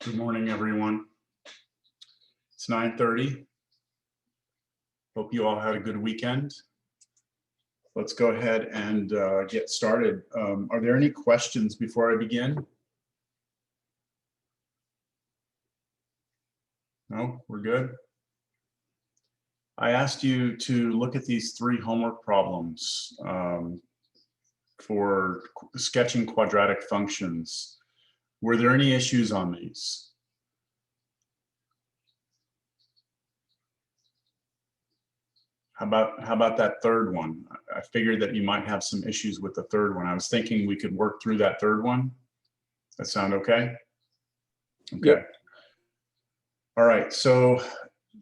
Good morning, everyone. It's 9:30. Hope you all had a good weekend. Let's go ahead and get started. Are there any questions before I begin? No, we're good. I asked you to look at these three homework problems for sketching quadratic functions. Were there any issues on these? How about that third one? I figured that you might have some issues with the third one. I was thinking we could work through that third one. That sound okay? Okay. Yep. All right, so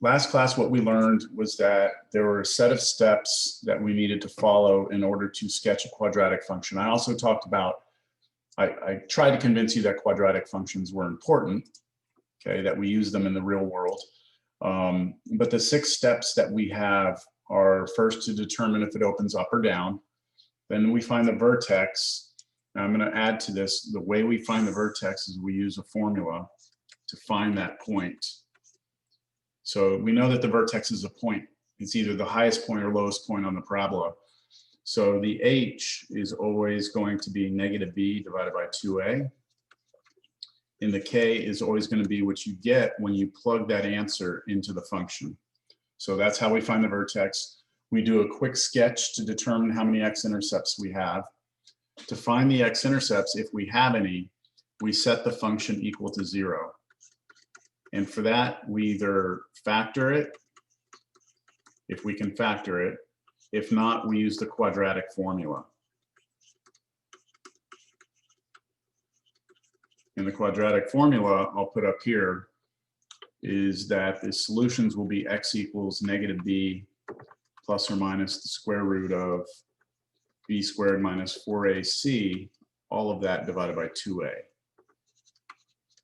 last class what we learned was that there were a set of steps that we needed to follow in order to sketch a quadratic function. I also talked about, I tried to convince you that quadratic functions were important, okay, that we use them in the real world. But the 6 steps that we have are first to determine if it opens up or down. Then we find the vertex. Now I'm going to add to this, the way we find the vertex is we use a formula to find that point. So we know that the vertex is a point. It's either the highest point or lowest point on the parabola. So the h is always going to be negative b divided by 2a. And the k is always going to be what you get when you plug that answer into the function. So that's how we find the vertex. We do a quick sketch to determine how many x-intercepts we have. To find the x-intercepts, if we have any, we set the function equal to 0. And for that, we either factor it, if we can factor it. If not, we use the quadratic formula. And the quadratic formula I'll put up here is that the solutions will be x equals negative b plus or minus the square root of b squared minus 4ac, all of that divided by 2a.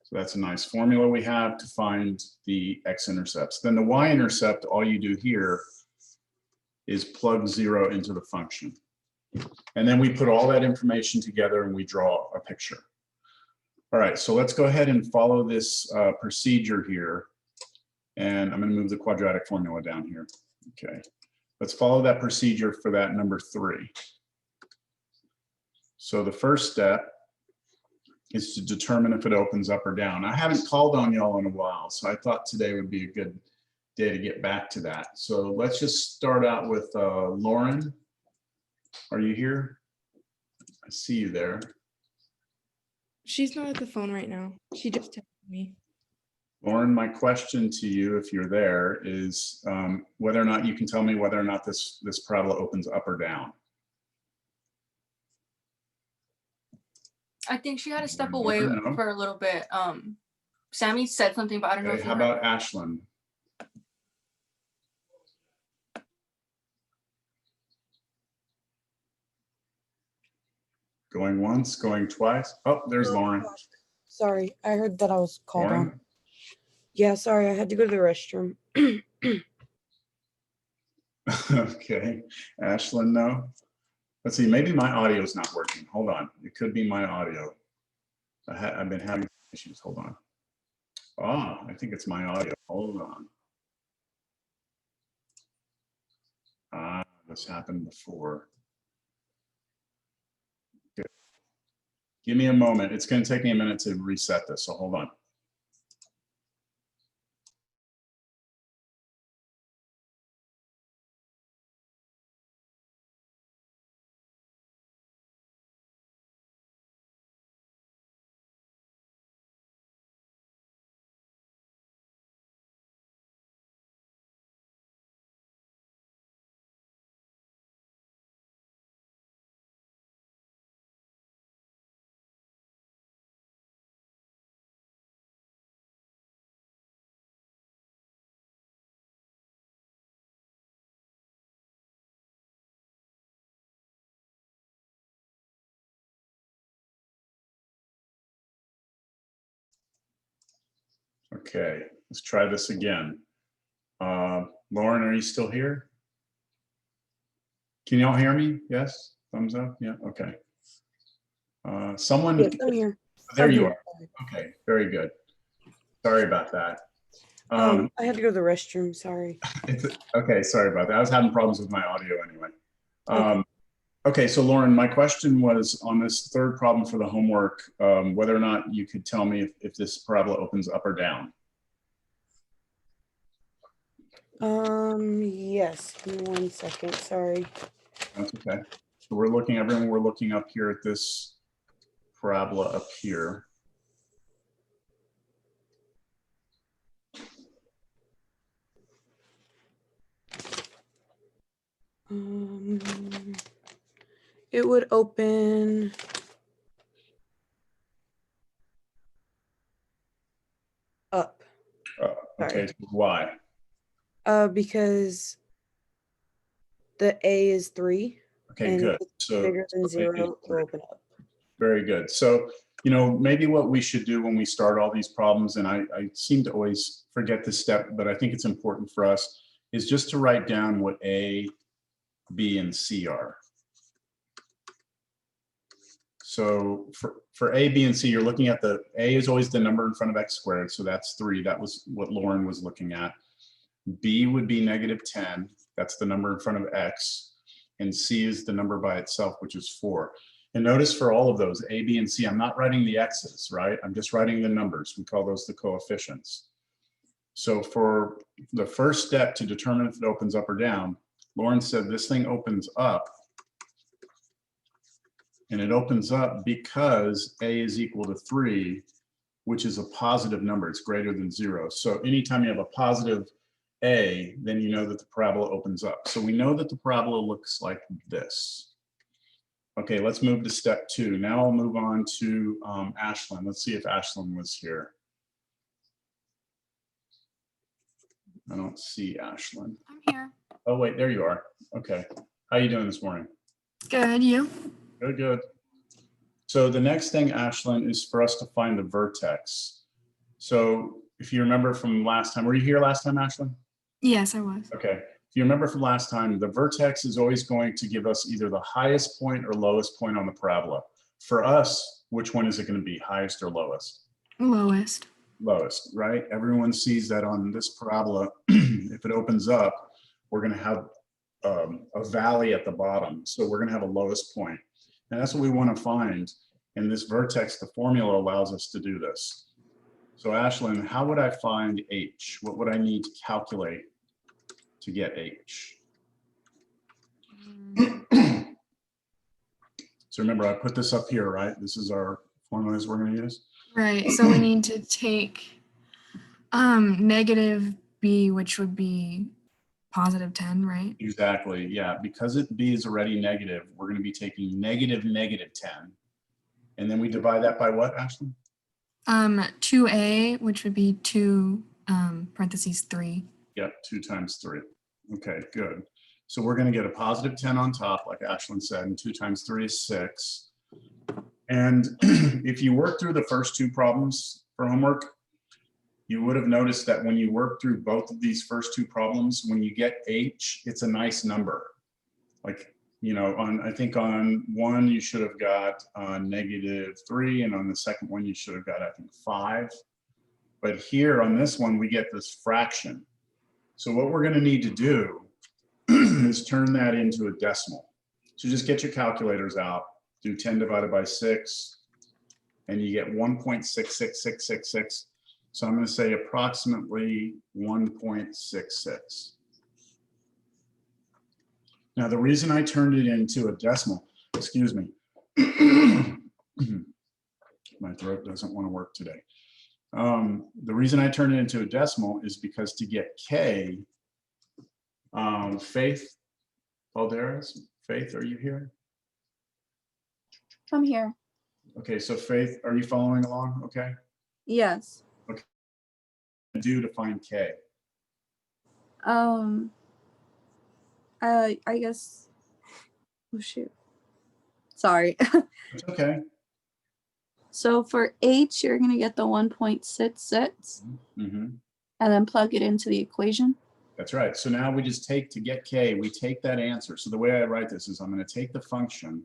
So that's a nice formula we have to find the x-intercepts. Then the y-intercept, all you do here is plug 0 into the function. And then we put all that information together and we draw a picture. All right, so let's go ahead and follow this procedure here. And I'm going to move the quadratic formula down here. Okay, let's follow that procedure for that number 3. So the first step is to determine if it opens up or down. I haven't called on y'all in a while, so I thought today would be a good day to get back to that. So let's just start out with Lauren. Are you here? I see you there. She's not at the phone right now. She just texted me. Lauren, my question to you, if you're there, is whether or not you can tell me whether or not this parabola opens up or down. I think she had to step away for a little bit. Sammy said something, but I don't know if you How about Ashlyn? Going once, going twice. Oh, there's Lauren. Sorry, I heard that I was called on. Yeah, sorry, I had to go to the restroom. Okay, Ashlyn, no. Let's see, maybe my audio is not working. Hold on, it could be my audio. I've been having issues, hold on. Ah, I think it's my audio, hold on. This happened before. Good. Give me a moment, it's gonna take me a minute to reset this, so hold on. Okay, let's try this again. Lauren, are you still here? Can you all hear me? Yes? Thumbs up? Yeah, okay. Someone, Yes, I'm here. there I'm you here. are. Okay, very good. Sorry about that. I had to go to the restroom. Sorry. Okay, sorry about that. I was having problems with my audio anyway. Okay. Okay, so Lauren, my question was on this third problem for the homework, whether or not you could tell me if this parabola opens up or down. Yes. Give me 1 second. Sorry. That's okay. So we're looking, everyone, we're looking up here at this parabola up here. It would open up. Okay, so why? Because the A is 3. Okay, and good. if it's So bigger than so maybe 0, it'll open up. very good. So, you know, maybe what we should do when we start all these problems, and I seem to always forget this step, but I think it's important for us, is just to write down what A, B, and C are. So for A, B, and C, you're looking at the, A is always the number in front of x squared, so that's 3. That was what Lauren was looking at. B would be -10. That's the number in front of x. And C is the number by itself, which is 4. And notice for all of those, A, B, and C, I'm not writing the x's, right? I'm just writing the numbers. We call those the coefficients. So for the first step to determine if it opens up or down, Lauren said this thing opens up. And it opens up because A is equal to 3, which is a positive number. It's greater than 0. So anytime you have a positive A, then you know that the parabola opens up. So we know that the parabola looks like this. Okay, let's move to step 2. Now I'll move on to Ashlyn. Let's see if Ashlyn was here. I don't see Ashlyn. I'm here. Oh, wait, there you are. Okay. How are you doing this morning? Good, you? Good, good. So the next thing, Ashlyn, is for us to find the vertex. So if you remember from last time, were you here last time, Ashlyn? Yes, I was. Okay. If you remember from last time, the vertex is always going to give us either the highest point or lowest point on the parabola. For us, which one is it going to be, highest or lowest? Lowest. Lowest, right? Everyone sees that on this parabola, if it opens up, we're going to have a valley at the bottom. So we're going to have a lowest point. And that's what we want to find. And this vertex, the formula allows us to do this. So Ashlyn, how would I find H? What would I need to calculate to get H? So remember, I put this up here, right? This is our formulas we're going to use. Right, so we need to take negative b, which would be positive 10, right? Exactly, yeah. Because B is already negative, we're going to be taking negative 10. And then we divide that by what, Ashley? 2a, which would be 2 parentheses 3. Yep, 2 times 3. Okay, good. So we're going to get a positive 10 on top, like Ashlyn said, and 2 times 3 is 6. And if you work through the first 2 problems for homework, you would have noticed that when you work through both of these first 2 problems, when you get H, it's a nice number. Like, you know, I think on one you should have got -3, and on the second one you should have got, I think, 5. But here on this one, we get this fraction. So what we're going to need to do is turn that into a decimal. So just get your calculators out, do 10 divided by 6, and you get 1.66666. So I'm going to say approximately 1.66. Now, the reason I turned it into a decimal, excuse me, my throat doesn't want to work today. The reason I turned it into a decimal is because to get K, Faith Balderas, Faith, are you here? I'm here. Okay, so Faith, are you following along? Okay. Yes. Do to find K. I guess. Oh shoot. Sorry. It's okay. So for H, you're going to get the 1.66 Mhm. and then plug it into the equation. That's right. So now we just take, to get K, we take that answer. So the way I write this is I'm going to take the function,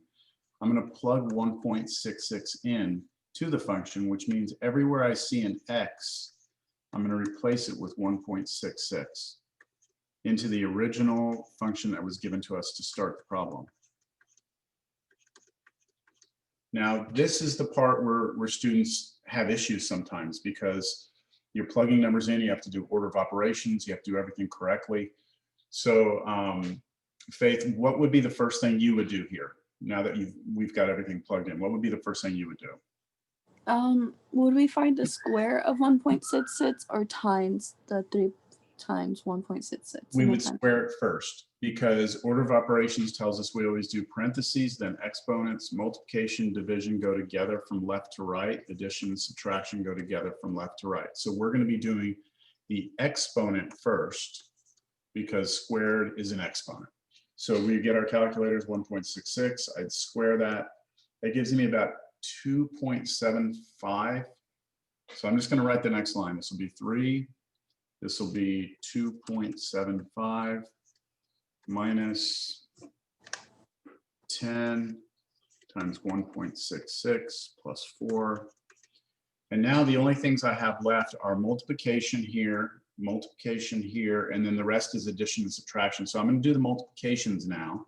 I'm going to plug 1.66 in to the function, which means everywhere I see an X, I'm going to replace it with 1.66 into the original function that was given to us to start the problem. Now, this is the part where students have issues sometimes because you're plugging numbers in, you have to do order of operations, you have to do everything correctly. So Faith, what would be the first thing you would do here? Now that we've got everything plugged in, what would be the first thing you would do? Would we find the square of 1.66 or times the 3 times 1.66? We would square it first because order of operations tells us we always do parentheses, then exponents, multiplication, division go together from left to right, addition and subtraction go together from left to right. So we're going to be doing the exponent first because squared is an exponent. So we get our calculators 1.66, I'd square that. That gives me about 2.75. So I'm just going to write the next line. This will be 3. This will be 2.75 minus 10 times 1.66 plus 4. And now the only things I have left are multiplication here, and then the rest is addition and subtraction. So I'm going to do the multiplications now.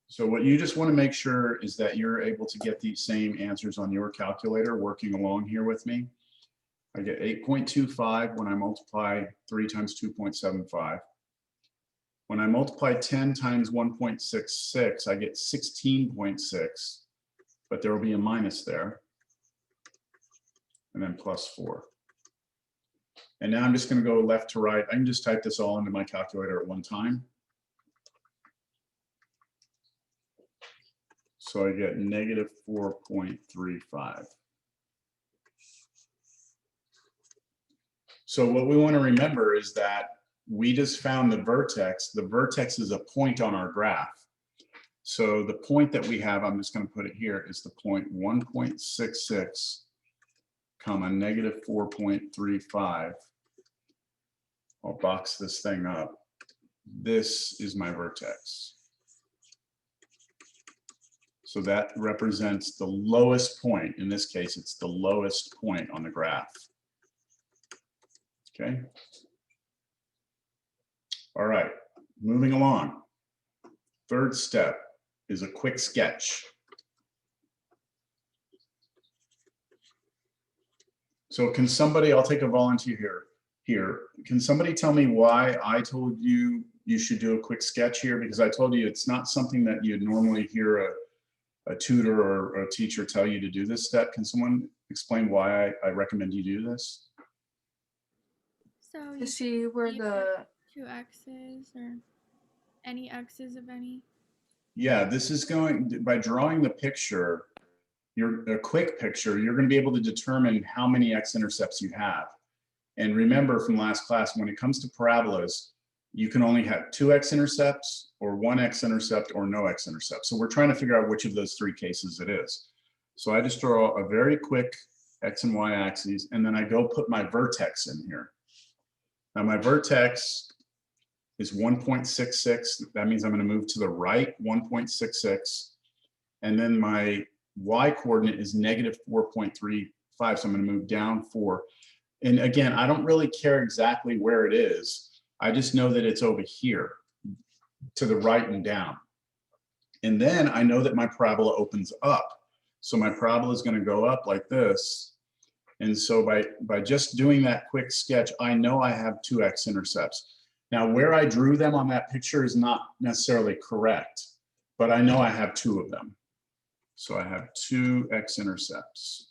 So what you just want to make sure is that you're able to get these same answers on your calculator working along here with me. I get 8.25 when I multiply 3 times 2.75. When I multiply 10 times 1.66, I get 16.6, but there will be a minus there, and then plus 4. And now I'm just going to go left to right. I can just type this all into my calculator at one time. So I get negative 4.35. So what we want to remember is that we just found the vertex. The vertex is a point on our graph. So the point that we have, I'm just going to put it here, is the point 1.66 comma negative 4.35. I'll box this thing up. This is my vertex. So that represents the lowest point. In this case, it's the lowest point on the graph. Okay. All right, moving along. Third step is a quick sketch. So can somebody, I'll take a volunteer here. Can somebody tell me why I told you you should do a quick sketch here? Because I told you it's not something that you'd normally hear a tutor or a teacher tell you to do this step. Can someone explain why I recommend you do this? So To you see where the 2 x's or any x's of any. Yeah, this is going, by drawing the picture, a quick picture, you're going to be able to determine how many x-intercepts you have. And remember from last class, when it comes to parabolas, you can only have 2 x-intercepts or 1 x-intercept or no x-intercept. So we're trying to figure out which of those 3 cases it is. So I just draw a very quick x and y axes, and then I go put my vertex in here. Now my vertex is 1.66. That means I'm going to move to the right 1.66. And then my y coordinate is negative 4.35. So I'm going to move down 4. And again, I don't really care exactly where it is. I just know that it's over here to the right and down. And then I know that my parabola opens up. So my parabola is going to go up like this. And so by just doing that quick sketch, I know I have 2 x-intercepts. Now, where I drew them on that picture is not necessarily correct, but I know I have 2 of them. So I have 2 x-intercepts.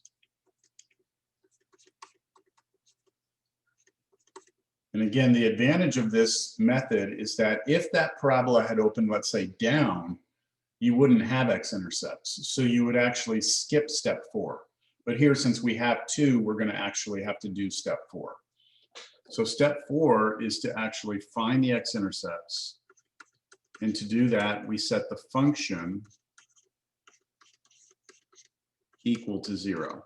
And again, the advantage of this method is that if that parabola had opened, let's say, down, you wouldn't have x-intercepts. So you would actually skip step 4. But here, since we have 2, we're going to actually have to do step 4. So step 4 is to actually find the x-intercepts. And to do that, we set the function equal to 0.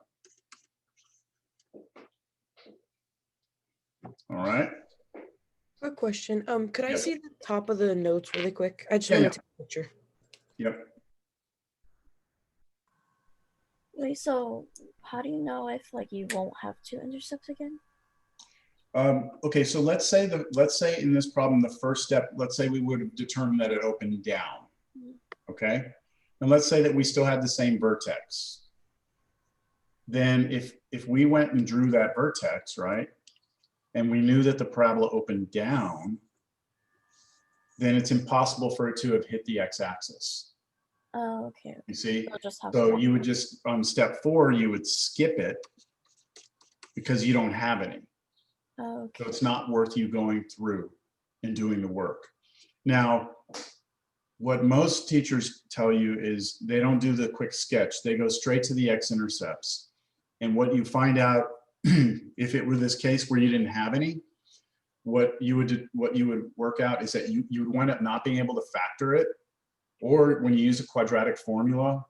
All right. Quick question. Could I Yes. see the top of the notes really quick? I just Yeah, want yeah. to take a picture. Yep. Wait, so how do you know if like you won't have two intercepts again? Okay, so let's say in this problem, the first step, let's say we would have determined that it opened down. Okay, and let's say that we still had the same vertex. Then if we went and drew that vertex, right, and we knew that the parabola opened down, then it's impossible for it to have hit the x-axis. Oh, okay. You see? So just have So one. you would just, on step 4, you would skip it because you don't have any. Oh, So okay. it's not worth you going through and doing the work. Now, what most teachers tell you is they don't do the quick sketch. They go straight to the X-intercepts. And what you find out, if it were this case where you didn't have any, what you would work out is that you would wind up not being able to factor it. Or when you use a quadratic formula,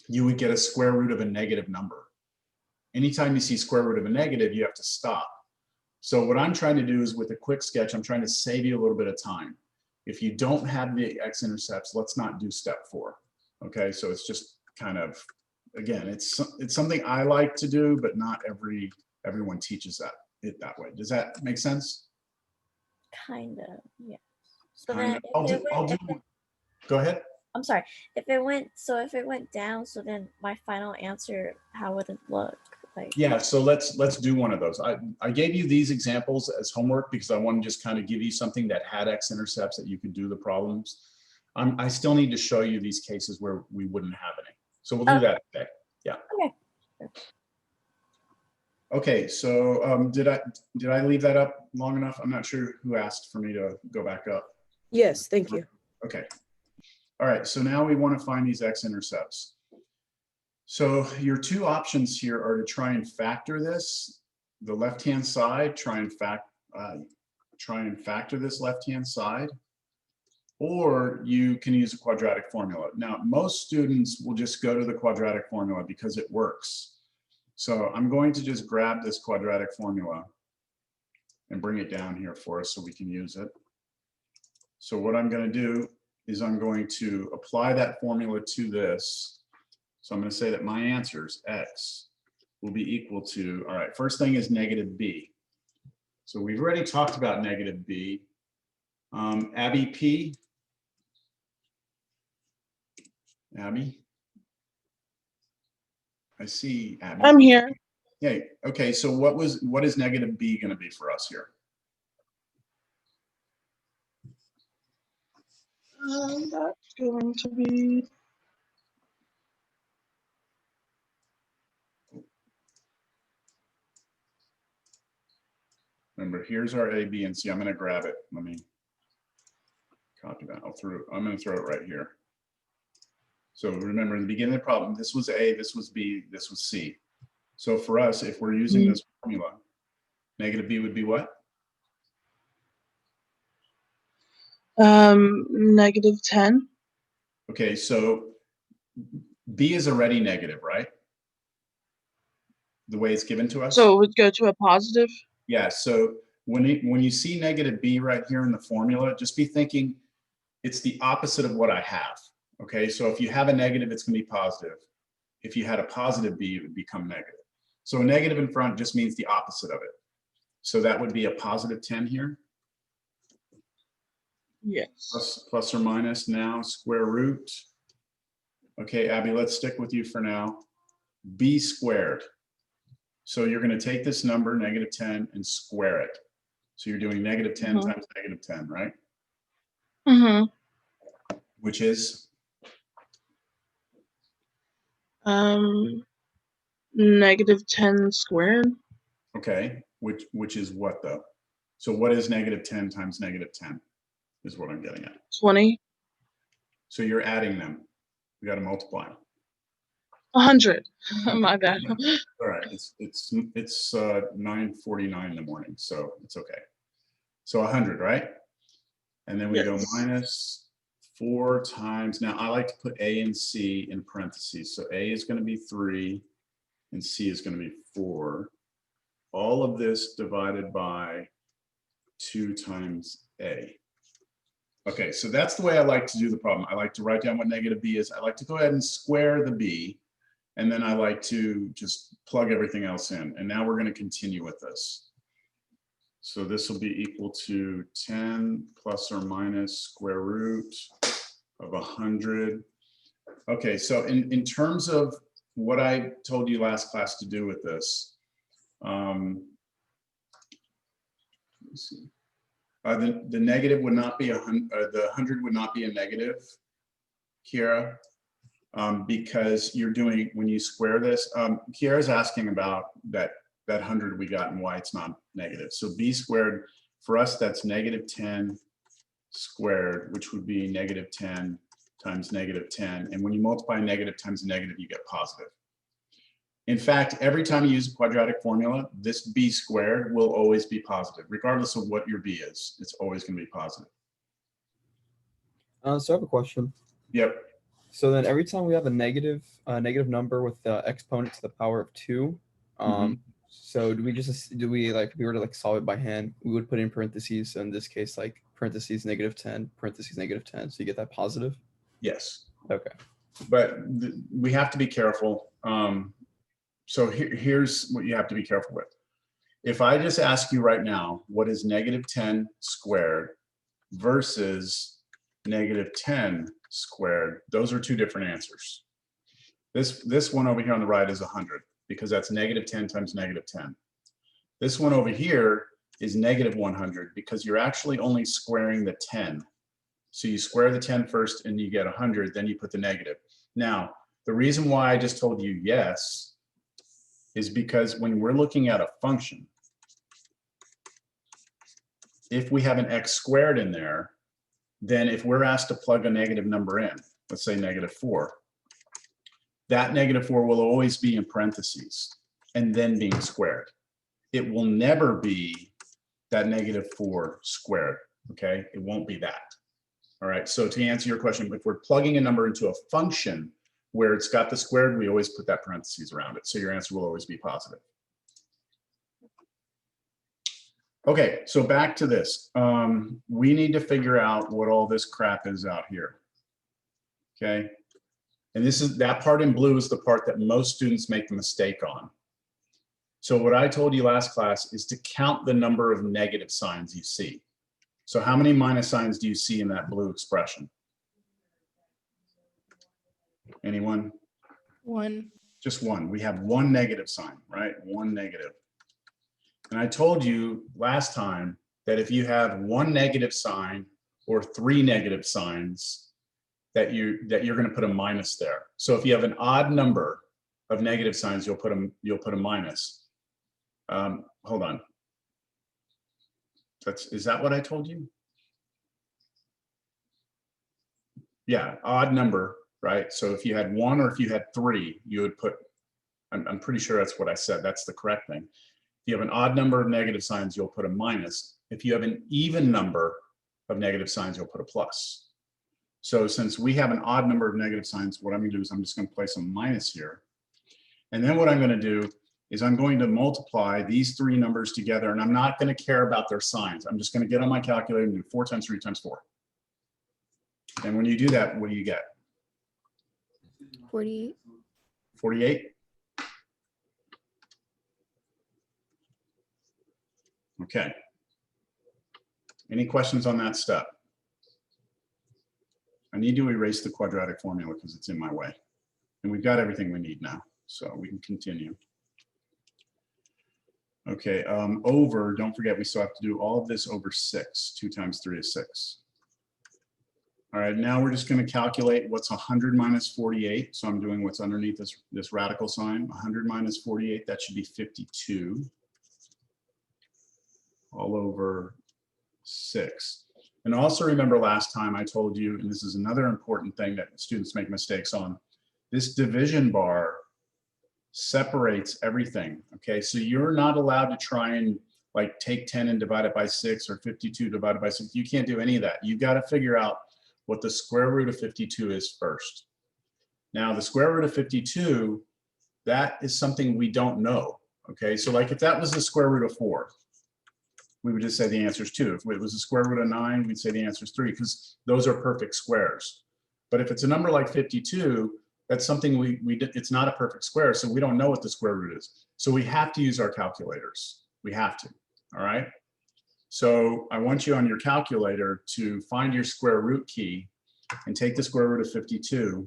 you would get a square root of a negative number. Anytime you see square root of a negative, you have to stop. So what I'm trying to do is with a quick sketch, I'm trying to save you a little bit of time. If you don't have the x-intercepts, let's not do step 4. Okay, so it's just kind of, again, it's something I like to do, but not everyone teaches it that way. Does that make sense? Kind of, yeah. So Kind then of. if it went, Go ahead. I'm sorry. If it went down, so then my final answer, how would it look? Like, Yeah, so let's do one of those. I gave you these examples as homework because I want to just kind of give you something that had x-intercepts that you could do the problems. I still need to show you these cases where we wouldn't have any. So we'll do that today. Yeah. Okay. Okay, so did I leave that up long enough? I'm not sure who asked for me to go back up. Yes, thank you. Okay. All right, so now we want to find these x-intercepts. So your two options here are to try and factor this, the left-hand side, try and factor this left-hand side, or you can use a quadratic formula. Now, most students will just go to the quadratic formula because it works. So I'm going to just grab this quadratic formula and bring it down here for us so we can use it. So what I'm going to do is I'm going to apply that formula to this. So I'm going to say that my answers, x, will be equal to, all right, first thing is negative b. So we've already talked about negative b. Abby P. Abby? I see Abby. I'm here. Hey, okay, so what is negative b going to be for us here? That's going to be Remember, here's our A, B, and C. I'm going to grab it. Let me copy that. I'm going to throw it right here. So remember, in the beginning of the problem, this was A, this was B, this was C. So for us, if we're using this formula, negative b would be what? negative 10. Okay, so b is already negative, right? The way it's given to us? So it would go to a positive. Yeah, so when you see negative b right here in the formula, just be thinking it's the opposite of what I have. Okay, so if you have a negative, it's going to be positive. If you had a positive b, it would become negative. So a negative in front just means the opposite of it. So that would be a positive 10 here. Yes. Plus or minus now, square root. Okay, Abby, let's stick with you for now. B squared. So you're going to take this number, negative 10, and square it. So you're doing negative 10 times negative 10, right? Mm-hmm. Which is? Negative 10 squared. Okay, which is what though? So what is negative 10 times negative 10 is what I'm getting at. 20. So you're adding them. We got to multiply. 100. My bad. All right, it's 9:49 in the morning, so it's okay. So 100, right? And then we go Yes. minus 4 times, now I like to put A and C in parentheses. So A is going to be 3 and C is going to be 4. All of this divided by 2 times A. Okay, so that's the way I like to do the problem. I like to write down what negative B is. I like to go ahead and square the B, and then I like to just plug everything else in. And now we're going to continue with this. So this will be equal to 10 plus or minus square root of 100. Okay, so in terms of what I told you last class to do with this, let's see. The negative would not be the 100 would not be a negative, Kiara, because you're doing, when you square this, Kiara's asking about that 100 we got and why it's not negative. So B squared, for us, that's negative 10 squared, which would be negative 10 times negative 10. And when you multiply negative times negative, you get positive. In fact, every time you use a quadratic formula, this B squared will always be positive, regardless of what your B is. It's always going to be positive. So I have a question. Yep. So then every time we have a negative number with the exponent to the power of 2, so do we like, if we were to like solve it by hand, we would put in parentheses. So in this case, like parentheses negative 10, parentheses negative 10. So you get that positive? Yes. Okay. But we have to be careful. So here's what you have to be careful with. If I just ask you right now, what is negative 10 squared versus negative 10 squared, those are two different answers. This one over here on the right is 100 because that's negative 10 times negative 10. This one over here is negative 100 because you're actually only squaring the 10. So you square the 10 first and you get 100, then you put the negative. Now, the reason why I just told you yes is because when we're looking at a function, if we have an x squared in there, then if we're asked to plug a negative number in, let's say negative 4, that negative 4 will always be in parentheses and then being squared. It will never be that negative 4 squared, okay? It won't be that. All right, so to answer your question, if we're plugging a number into a function where it's got the squared, we always put that parentheses around it. So your answer will always be positive. Okay, so back to this. We need to figure out what all this crap is out here. Okay, and this is, that part in blue is the part that most students make the mistake on. So what I told you last class is to count the number of negative signs you see. So how many minus signs do you see in that blue expression? Anyone? 1. Just one. We have one negative sign, right? One negative. And I told you last time that if you have one negative sign or 3 negative signs, that you're going to put a minus there. So if you have an odd number of negative signs, you'll put a minus. Hold on. Is that what I told you? Yeah, odd number. Right? So if you had 1 or if you had 3, you would put, I'm pretty sure that's what I said. That's the correct thing. If you have an odd number of negative signs, you'll put a minus. If you have an even number of negative signs, you'll put a plus. So since we have an odd number of negative signs, what I'm going to do is I'm just going to place a minus here. And then what I'm going to do is I'm going to multiply these 3 numbers together, and I'm not going to care about their signs. I'm just going to get on my calculator and do 4 times 3 times 4. And when you do that, what do you get? 48. 48? Okay. Any questions on that step? I need to erase the quadratic formula because it's in my way. And we've got everything we need now, so we can continue. Okay, over, don't forget, we still have to do all of this over 6. 2 times 3 is 6. All right, now we're just going to calculate what's 100 minus 48. So I'm doing what's underneath this radical sign. 100 minus 48, that should be 52. All over 6. And also remember last time I told you, and this is another important thing that students make mistakes on, this division bar separates everything, okay? So you're not allowed to try and like take 10 and divide it by 6 or 52 divided by 6. You can't do any of that. You've got to figure out what the square root of 52 is first. Now, the square root of 52, that is something we don't know. Okay, so like if that was the square root of 4, we would just say the answer is 2. If it was the square root of 9, we'd say the answer is 3, because those are perfect squares. But if it's a number like 52, that's something it's not a perfect square, so we don't know what the square root is. So we have to use our calculators. We have to, all right? So I want you on your calculator to find your square root key and take the square root of 52.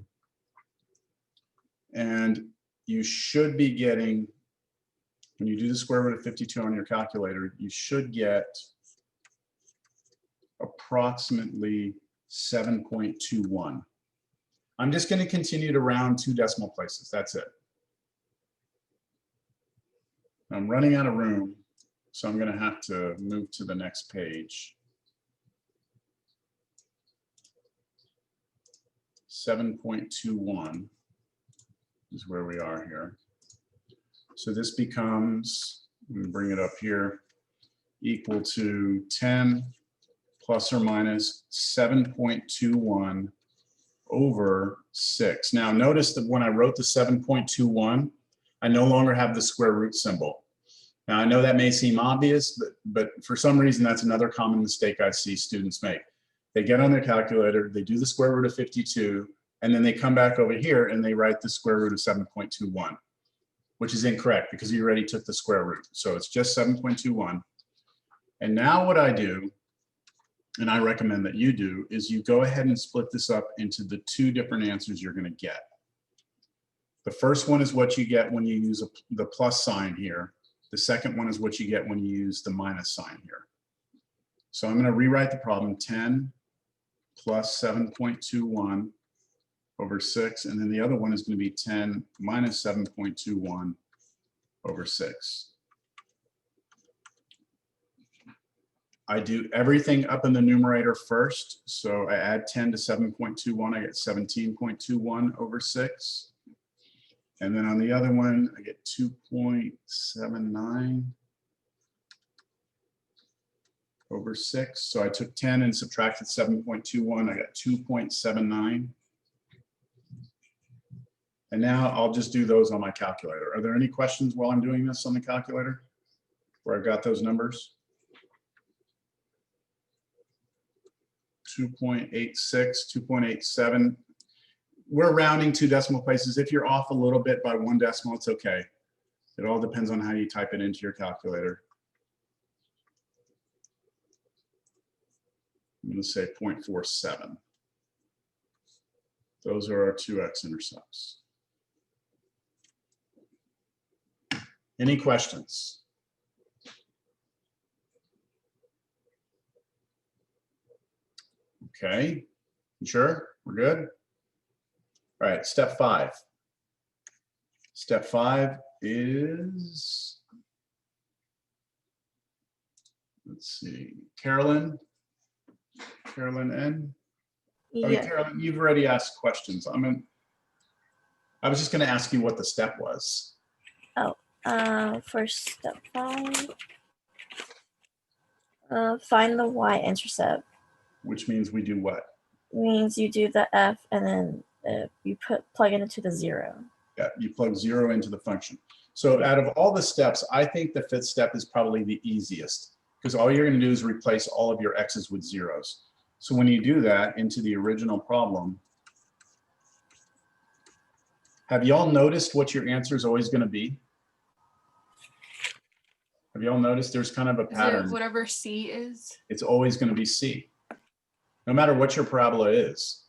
And you should be getting, when you do the square root of 52 on your calculator, you should get approximately 7.21. I'm just going to continue to round 2 decimal places. That's it. I'm running out of room, so I'm going to have to move to the next page. 7.21 is where we are here. So this becomes, let me bring it up here, equal to 10 plus or minus 7.21 over 6. Now notice that when I wrote the 7.21, I no longer have the square root symbol. Now I know that may seem obvious, but for some reason that's another common mistake I see students make. They get on their calculator, they do the square root of 52, and then they come back over here and they write the square root of 7.21, which is incorrect because you already took the square root. So it's just 7.21. And now what I do, and I recommend that you do, is you go ahead and split this up into the 2 different answers you're going to get. The first one is what you get when you use the plus sign here. The second one is what you get when you use the minus sign here. So I'm going to rewrite the problem: 10 plus 7.21 over 6, and then the other one is going to be 10 minus 7.21 over 6. I do everything up in the numerator first. So I add 10 to 7.21, I get 17.21 over 6. And then on the other one, I get 2.79 over 6. So I took 10 and subtracted 7.21, I got 2.79. And now I'll just do those on my calculator. Are there any questions while I'm doing this on the calculator where I've got those numbers? 2.86, 2.87. We're rounding 2 decimal places. If you're off a little bit by 1 decimal, it's okay. It all depends on how you type it into your calculator. I'm going to say 0.47. Those are our 2 X-intercepts. Any questions? Okay, you sure? We're good? All right, step 5. Step 5 is, let's see, Carolyn N. Oh, Yeah. Carolyn, you've already asked questions. I was just going to ask you what the step was. For step 5, find the Y-intercept. Which means we do what? Means you do the F and then you plug it into the 0. Yeah, you plug 0 into the function. So out of all the steps, I think the 5th step is probably the easiest, because all you're going to do is replace all of your X's with 0s. So when you do that into the original problem, have you all noticed what your answer is always going to be? Have you all noticed there's kind of a pattern? Is it whatever C is? It's always going to be C, no matter what your parabola is,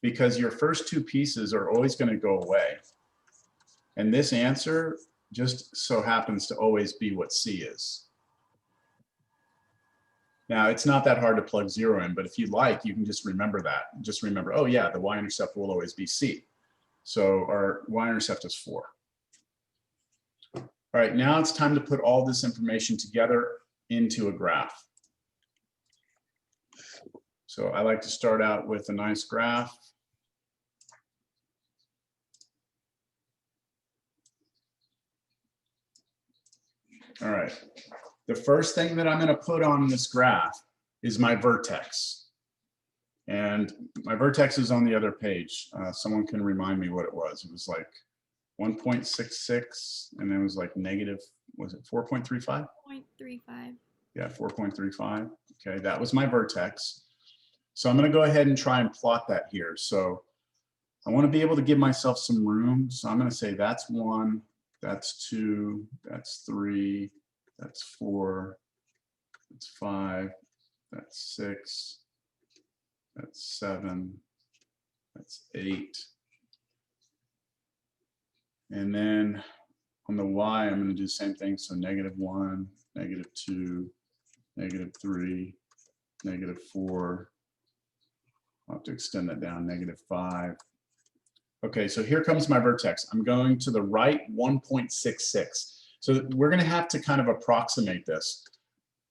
because your first 2 pieces are always going to go away. And this answer just so happens to always be what C is. Now, it's not that hard to plug 0 in, but if you like, you can just remember that. Just remember, oh yeah, the Y-intercept will always be C. So our Y-intercept is 4. All right, now it's time to put all this information together into a graph. So I like to start out with a nice graph. All right, the first thing that I'm going to put on this graph is my vertex. And my vertex is on the other page. Someone can remind me what it was. It was like 1.66, and then it was like negative, was it 4.35? 0.35. Yeah, 4.35. Okay, that was my vertex. So I'm going to go ahead and try and plot that here. So I want to be able to give myself some room. So I'm going to say that's 1, that's 2, that's 3, that's 4, that's 5, that's 6, that's 7, that's 8. And then on the Y, I'm going to do the same thing. So -1, -2, -3, -4. I'll have to extend that down, -5. Okay, so here comes my vertex. I'm going to the right 1.66. So we're going to have to kind of approximate this.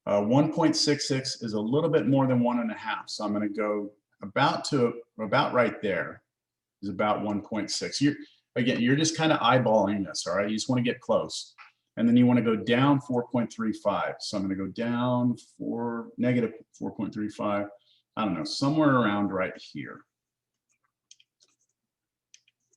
1.66 is a little bit more than 1.5. So I'm going to go about right there is about 1.6. You're just kind of eyeballing this, all right? You just want to get close. And then you want to go down 4.35. So I'm going to go down -4.35. I don't know, somewhere around right here.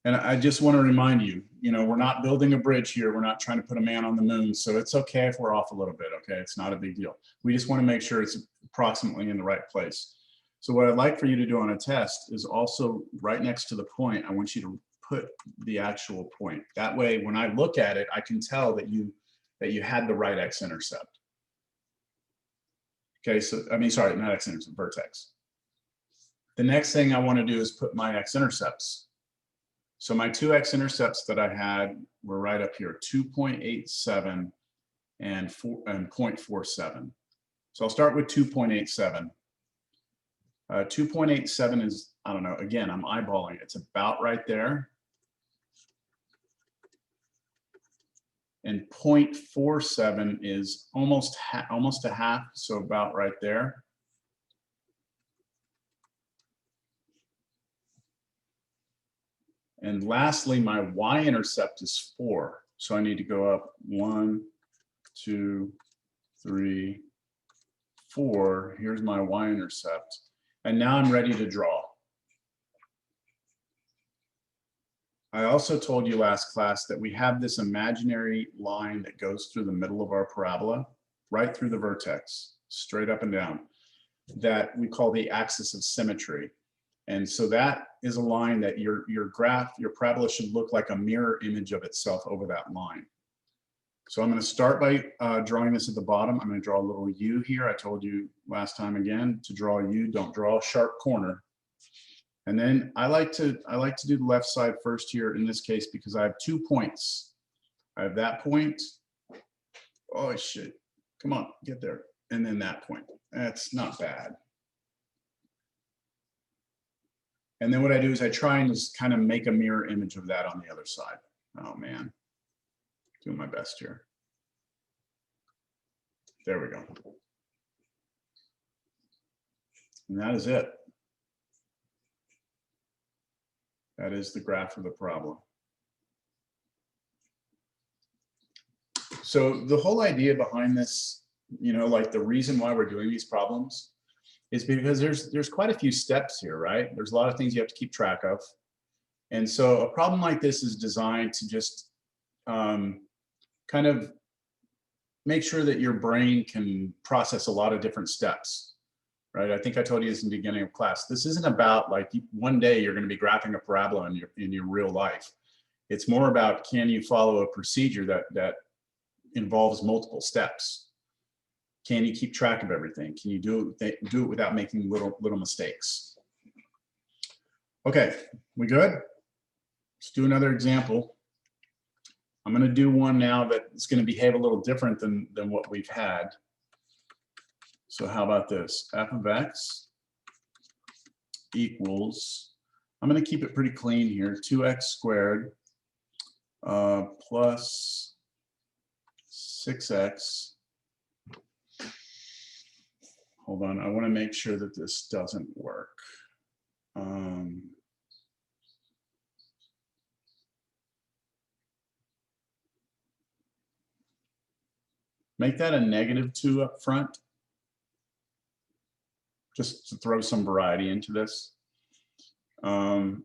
And I just want to remind you, we're not building a bridge here. We're not trying to put a man on the moon. So it's okay if we're off a little bit, okay? It's not a big deal. We just want to make sure it's approximately in the right place. So what I'd like for you to do on a test is also right next to the point, I want you to put the actual point. That way, when I look at it, I can tell that you had the right X-intercept. Okay, so, sorry, not X-intercept, vertex. The next thing I want to do is put my X-intercepts. So my 2 X-intercepts that I had were right up here, 2.87 and 0.47. So I'll start with 2.87. 2.87 is, I don't know, again, I'm eyeballing. It's about right there. And 0.47 is almost a half, so about right there. And lastly, my Y-intercept is 4. So I need to go up 1, 2, 3, 4. Here's my Y-intercept. And now I'm ready to draw. I also told you last class that we have this imaginary line that goes through the middle of our parabola, right through the vertex, straight up and down, that we call the axis of symmetry. And so that is a line that your parabola should look like a mirror image of itself over that line. So I'm going to start by drawing this at the bottom. I'm going to draw a little U here. I told you last time again, to draw a U, don't draw a sharp corner. And then I like to do the left side first here in this case because I have 2 points. I have that point. Oh shit, come on, get there. And then that point. That's not bad. And then what I do is I try and just kind of make a mirror image of that on the other side. Oh man, doing my best here. There we go. And that is it. That is the graph of the problem. So the whole idea behind this, like the reason why we're doing these problems is because there's quite a few steps here, right? There's a lot of things you have to keep track of. And so a problem like this is designed to just kind of make sure that your brain can process a lot of different steps. Right? I think I told you this in the beginning of class. This isn't about like one day you're going to be graphing a parabola in your real life. It's more about, can you follow a procedure that involves multiple steps? Can you keep track of everything? Can you do it without making little mistakes? Okay, we good? Let's do another example. I'm going to do one now that's going to behave a little different than what we've had. So how about this? F of X equals, I'm going to keep it pretty clean here, 2x squared plus 6x. Hold on, I want to make sure that this doesn't work. Make that a -2 up front. just to throw some variety into this. And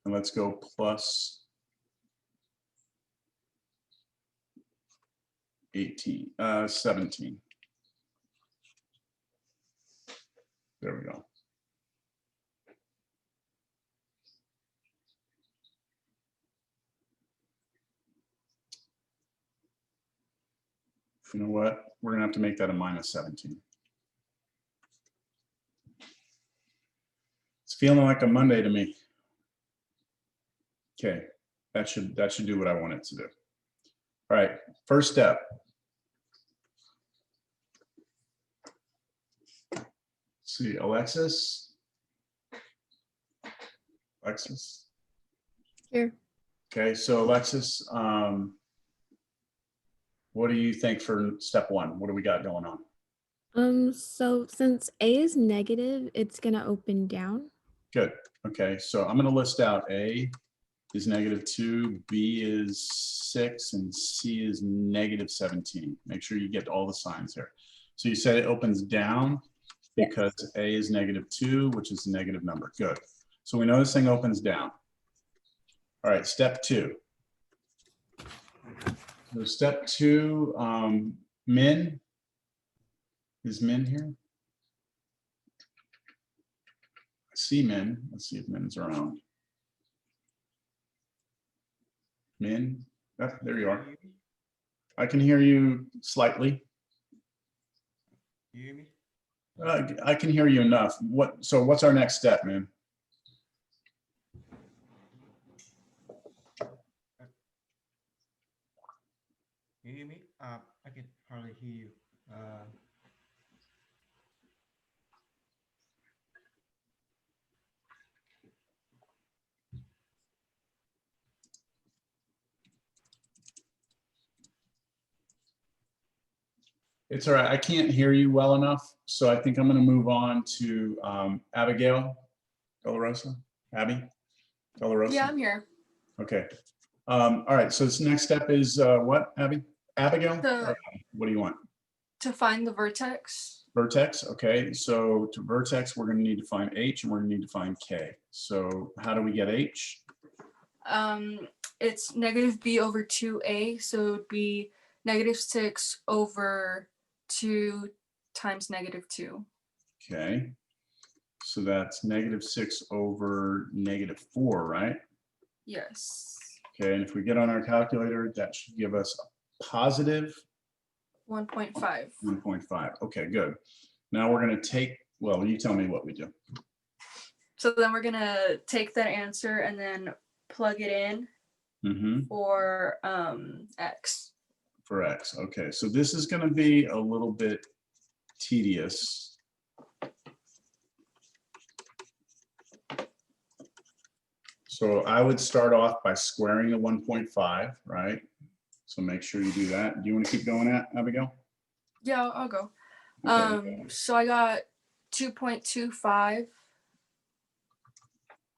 let's go plus 17. There we go. You know what? We're gonna have to make that a minus 17. It's feeling like a Monday to me. Okay, that should do what I want it to do. All right, first step. Let's see, Alexis. Here. Okay, so Alexis, what do you think for step one? What do we got going on? So since A is negative, it's gonna open down. Good. Okay, so I'm gonna list out A is -2, B is 6, and C is -17. Make sure you get all the signs here. So you said it opens down because A is -2, which is a negative number. Good. So we know this thing opens down. All right, step 2. So step 2, min. Is min here? I see min. Let's see if min's around. Min, oh, there you are. I can hear you slightly. You hear me? I can hear you enough. So what's our next step, man? You hear me? I can hardly hear you. It's all right. I can't hear you well enough, so I think I'm going to move on to Abigail Delarosa. Abby Delarosa. Yeah, I'm here. Okay. All right. So this next step is what, Abby? Abigail? What do you want? To find the vertex. Vertex. Okay. So to vertex, we're going to need to find H and we're going to need to find K. So how do we get H? It's -b/2a, so it would be -6 over 2 times -2. Okay. So that's -6 over -4, right? Yes. Okay, and if we get on our calculator, that should give us a positive 1.5. 1.5. Okay, good. Now we're going to take, well, you tell me what we do. So then we're gonna take that answer and then plug it in for X. For X. Okay, so this is going to be a little bit tedious. So I would start off by squaring the 1.5, right? So make sure you do that. Do you want to keep going at, Abigail? Yeah, I'll go. Okay. So I got 2.25.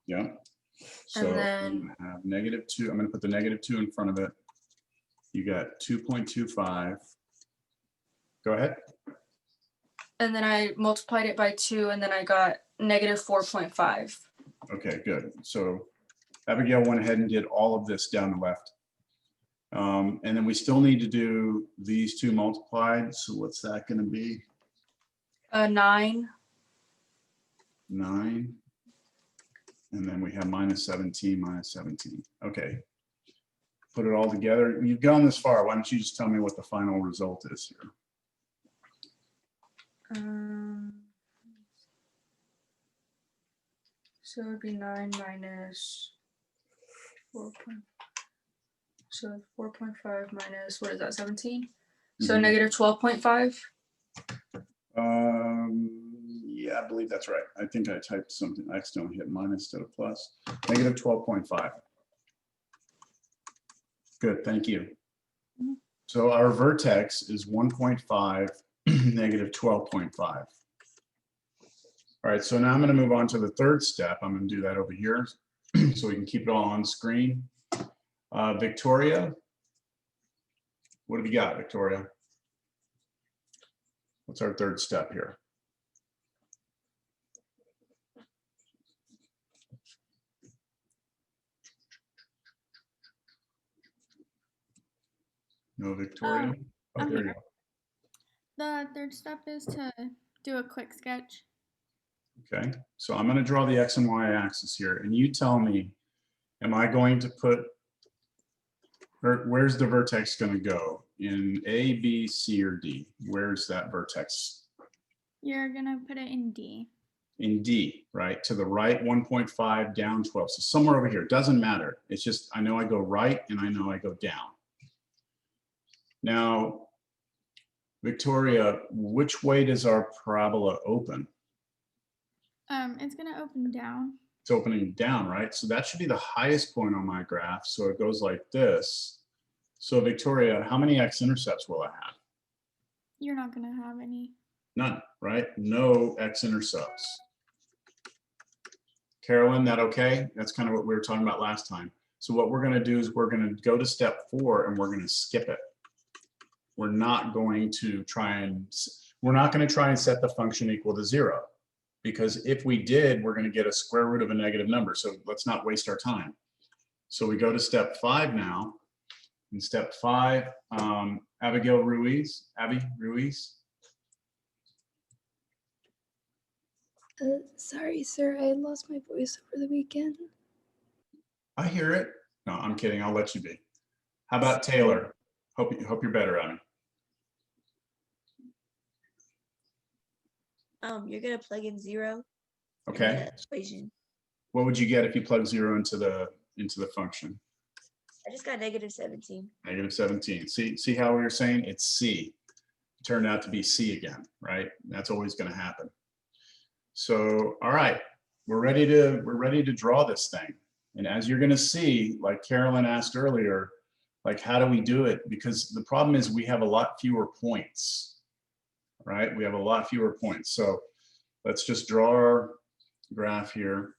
Yeah. So And then I'm gonna have -2. I'm going to put the -2 in front of it. You got 2.25. Go ahead. And then I multiplied it by 2, and then I got -4.5. Okay, good. So Abigail went ahead and did all of this down the left. And then we still need to do these two multiplied. So what's that going to be? 9. 9. And then we have -17, -17. Okay. Put it all together. You've gone this far. Why don't you just tell me what the final result is here? So it would be 9 minus 4. So 4.5 minus, what is that, 17? So -12.5. Yeah, I believe that's right. I think I typed something. I accidentally hit minus instead of plus. -12.5. Good, thank you. So our vertex is 1.5, -12.5. All right, so now I'm going to move on to the third step. I'm going to do that over here so we can keep it all on screen. Victoria, what have you got, Victoria? What's our third step here? No, Victoria? Oh, I'm there you here. go. The third step is to do a quick sketch. Okay, so I'm going to draw the X and Y axis here, and you tell me, am I going to put, or where's the vertex going to go? In A, B, C, or D? Where's that vertex? You're gonna put it in D. In D, right? To the right 1.5, down 12. So somewhere over here, doesn't matter. It's just, I know I go right and I know I go down. Now, Victoria, which way does our parabola open? It's gonna open down. It's opening down, right? So that should be the highest point on my graph. So it goes like this. So Victoria, how many X-intercepts will I have? You're not gonna have any. None, right? No X-intercepts. Carolyn, that okay? That's kind of what we were talking about last time. So what we're going to do is we're going to go to step 4 and we're going to skip it. We're not going to try and set the function equal to 0, because if we did, we're going to get a square root of a negative number. So let's not waste our time. So we go to step 5 now. In step 5, Abby Ruiz. Sorry, sir. I lost my voice over the weekend. I hear it. No, I'm kidding. I'll let you be. How about Taylor? Hope you're better, Abby. You're gonna plug in 0. Okay. In the equation. What would you get if you plug 0 into the function? I just got -17. -17. See how we were saying it's C. It turned out to be C again, right? That's always going to happen. So, all right, we're ready to draw this thing. And as you're going to see, like Carolyn asked earlier, like how do we do it? Because the problem is we have a lot fewer points, right? We have a lot fewer points. So let's just draw our graph here.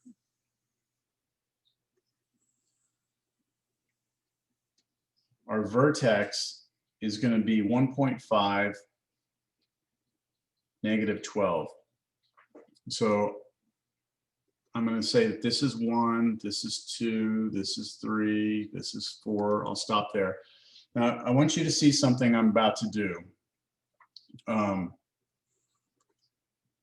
Our vertex is going to be 1.5, -12. So I'm going to say that this is 1, this is 2, this is 3, this is 4. I'll stop there. Now, I want you to see something I'm about to do.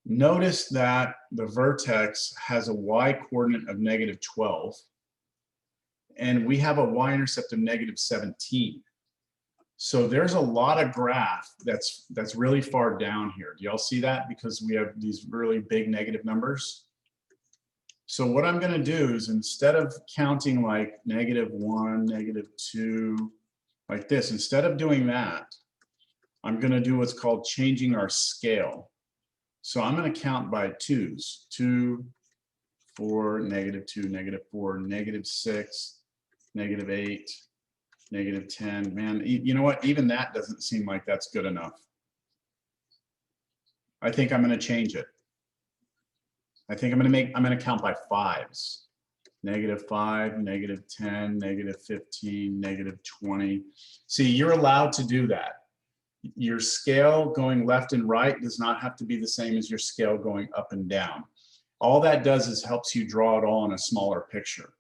Notice that the vertex has a y coordinate of -12, and we have a y-intercept of -17. So there's a lot of graph that's really far down here. Do y'all see that? Because we have these really big negative numbers. So what I'm going to do is, instead of counting like -1, -2, like this, instead of doing that, I'm going to do what's called changing our scale. So I'm going to count by 2s. 2, 4, -2, -4, -6, -8, -10. Man, you know what? Even that doesn't seem like that's good enough. I think I'm going to change it. I think I'm going to count by 5s. -5, -10, -15, -20. See, you're allowed to do that. Your scale going left and right does not have to be the same as your scale going up and down. All that does is helps you draw it all in a smaller picture.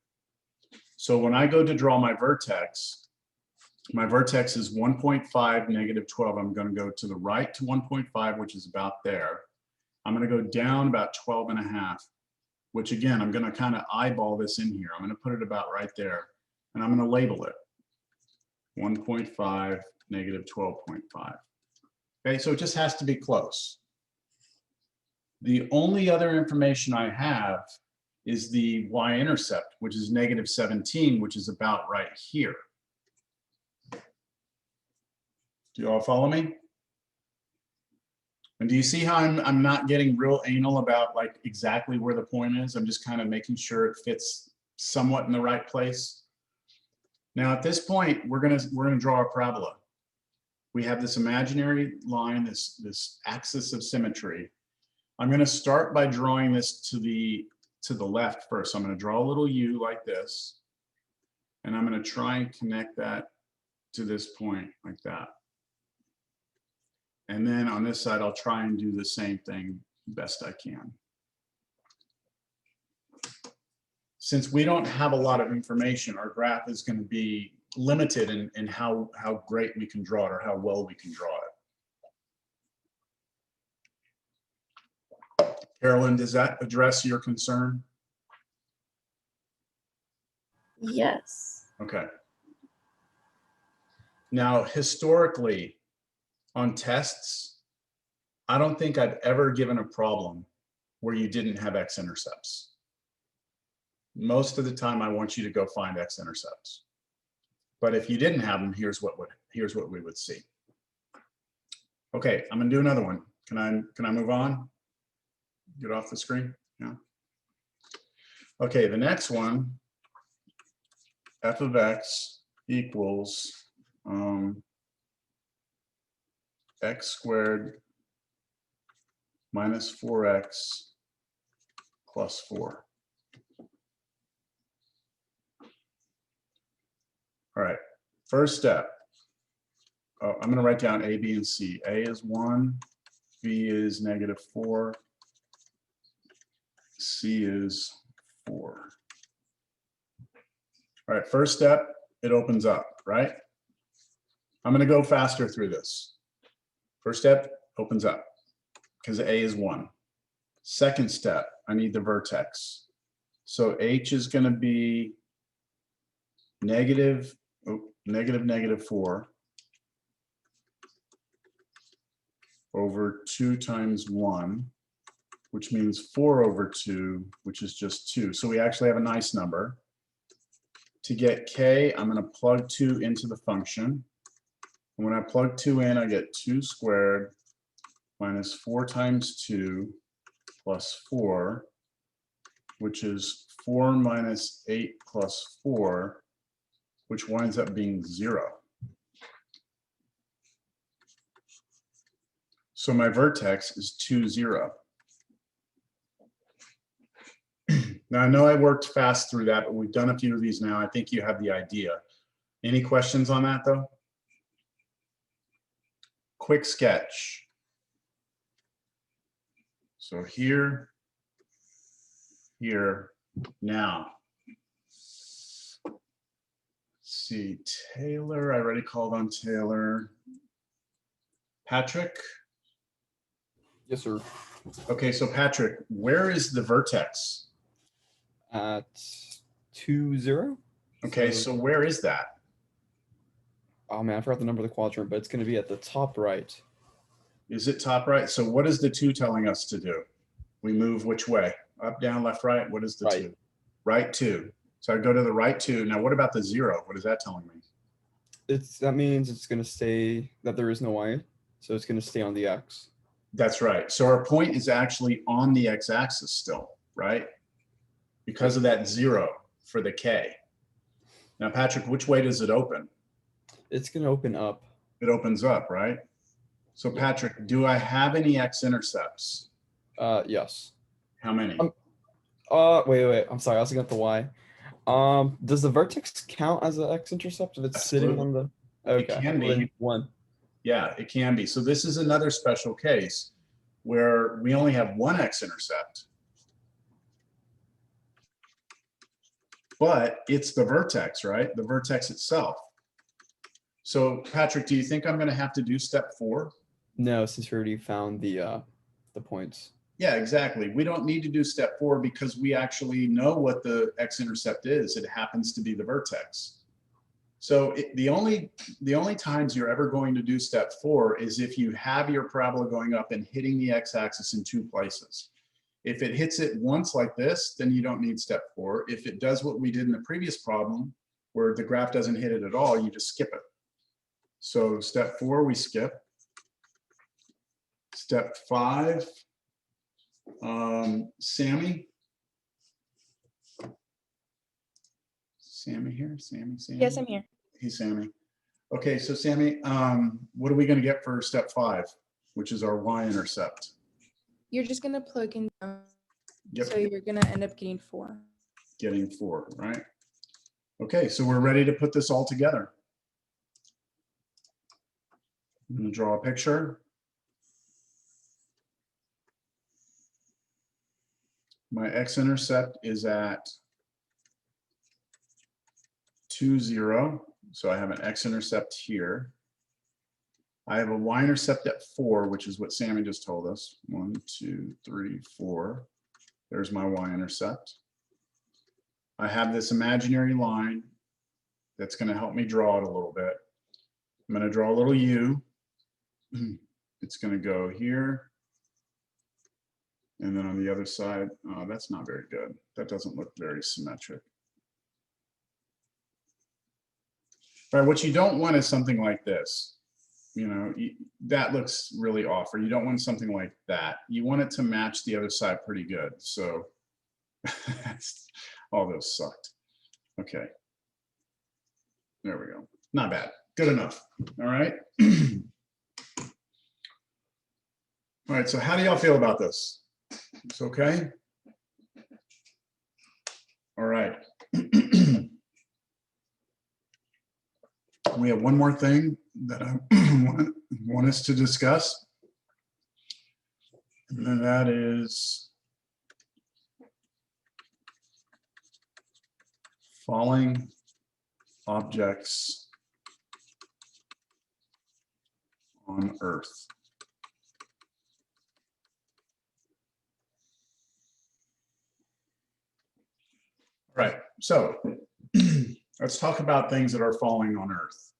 So when I go to draw my vertex is 1.5, -12. I'm going to go to the right to 1.5, which is about there. I'm going to go down about 12.5, which again, I'm going to kind of eyeball this in here. I'm going to put it about right there, and I'm going to label it 1.5, -12.5. Okay, so it just has to be close. The only other information I have is the y-intercept, which is -17, which is about right here. Do you all follow me? And do you see how I'm not getting real anal about like exactly where the point is? I'm just kind of making sure it fits somewhat in the right place. Now at this point, we're gonna draw a parabola. We have this imaginary line, this axis of symmetry. I'm gonna start by drawing this to the left first. So I'm gonna draw a little U like this, and I'm gonna try and connect that to this point like that. And then on this side, I'll try and do the same thing best I can. Since we don't have a lot of information, our graph is going to be limited in how great we can draw it or how well we can draw it. Carolyn, does that address your concern? Yes. Okay. Now, historically, on tests, I don't think I've ever given a problem where you didn't have X-intercepts. Most of the time, I want you to go find X-intercepts. But if you didn't have them, here's what we would see. Okay, I'm gonna do another one. Can I move on? Get off the screen? Yeah. Okay, the next one, f of x equals x squared minus 4x plus 4. All right, first step. Oh, I'm going to write down A, B, and C. A is 1, B is -4, C is 4. All right, first step, it opens up, right? I'm going to go faster through this. First step, opens up, because A is 1. Second step, I need the vertex. So H is going to be negative -4 over 2 times 1, which means 4 over 2, which is just 2. So we actually have a nice number. To get K, I'm going to plug 2 into the function. And when I plug 2 in, I get 2 squared minus 4 times 2 plus 4, which is 4 minus 8 plus 4, which winds up being 0. So my vertex is 2, 0. Now I know I worked fast through that, but we've done a few of these now. I think you have the idea. Any questions on that though? Quick sketch. So here, now. See, Taylor, I already called on Taylor. Patrick? Yes, sir. Okay, so Patrick, where is the vertex? At 2, 0. Okay, so where is that? Oh man, I forgot the number of the quadrant, but it's going to be at the top right. Is it top right? So what is the 2 telling us to do? We move which way? Up, down, left, right? What is the Right. 2? Right 2. So I go to the right 2. Now what about the 0? What is that telling me? That means it's going to stay, that there is no y, so it's going to stay on the x. That's right. So our point is actually on the x-axis still, right? Because of that 0 for the k. Now, Patrick, which way does it open? It's going to open up. It opens up, right? So Patrick, do I have any x-intercepts? Yes. How many? Wait. I'm sorry. I was looking at the y. Does the vertex count as an x-intercept if it's sitting on the? Okay. It can well, then be. 1. Yeah, it can be. So this is another special case where we only have one x-intercept, but it's the vertex, right? The vertex itself. So Patrick, do you think I'm going to have to do step 4? No, since we already found the points. Yeah, exactly. We don't need to do step 4 because we actually know what the x-intercept is. It happens to be the vertex. So the only times you're ever going to do step 4 is if you have your parabola going up and hitting the x-axis in 2 places. If it hits it once like this, then you don't need step 4. If it does what we did in the previous problem, where the graph doesn't hit it at all, you just skip it. So step 4, we skip. Step 5, Sammy? Sammy here? Sammy? Yes, I'm here. Hey, Sammy. Okay, so Sammy, what are we going to get for step 5, which is our Y-intercept? You're just gonna plug in down. Yep. So you're gonna end up getting 4. Getting 4, right? Okay, so we're ready to put this all together. I'm going to draw a picture. My x-intercept is at 2, 0. So I have an x-intercept here. I have a y-intercept at 4, which is what Sammy just told us. 1, 2, 3, 4. There's my y-intercept. I have this imaginary line that's going to help me draw it a little bit. I'm going to draw a little U. It's going to go here. And then on the other side, oh, that's not very good. That doesn't look very symmetric. All right, what you don't want is something like this. You know, that looks really off, or you don't want something like that. You want it to match the other side pretty good. So all those sucked. Okay. There we go. Not bad. Good enough. All right. All right, so how do y'all feel about this? It's okay? All right. We have one more thing that I want us to discuss. And then that is falling objects on Earth. All right, so let's talk about things that are falling on Earth.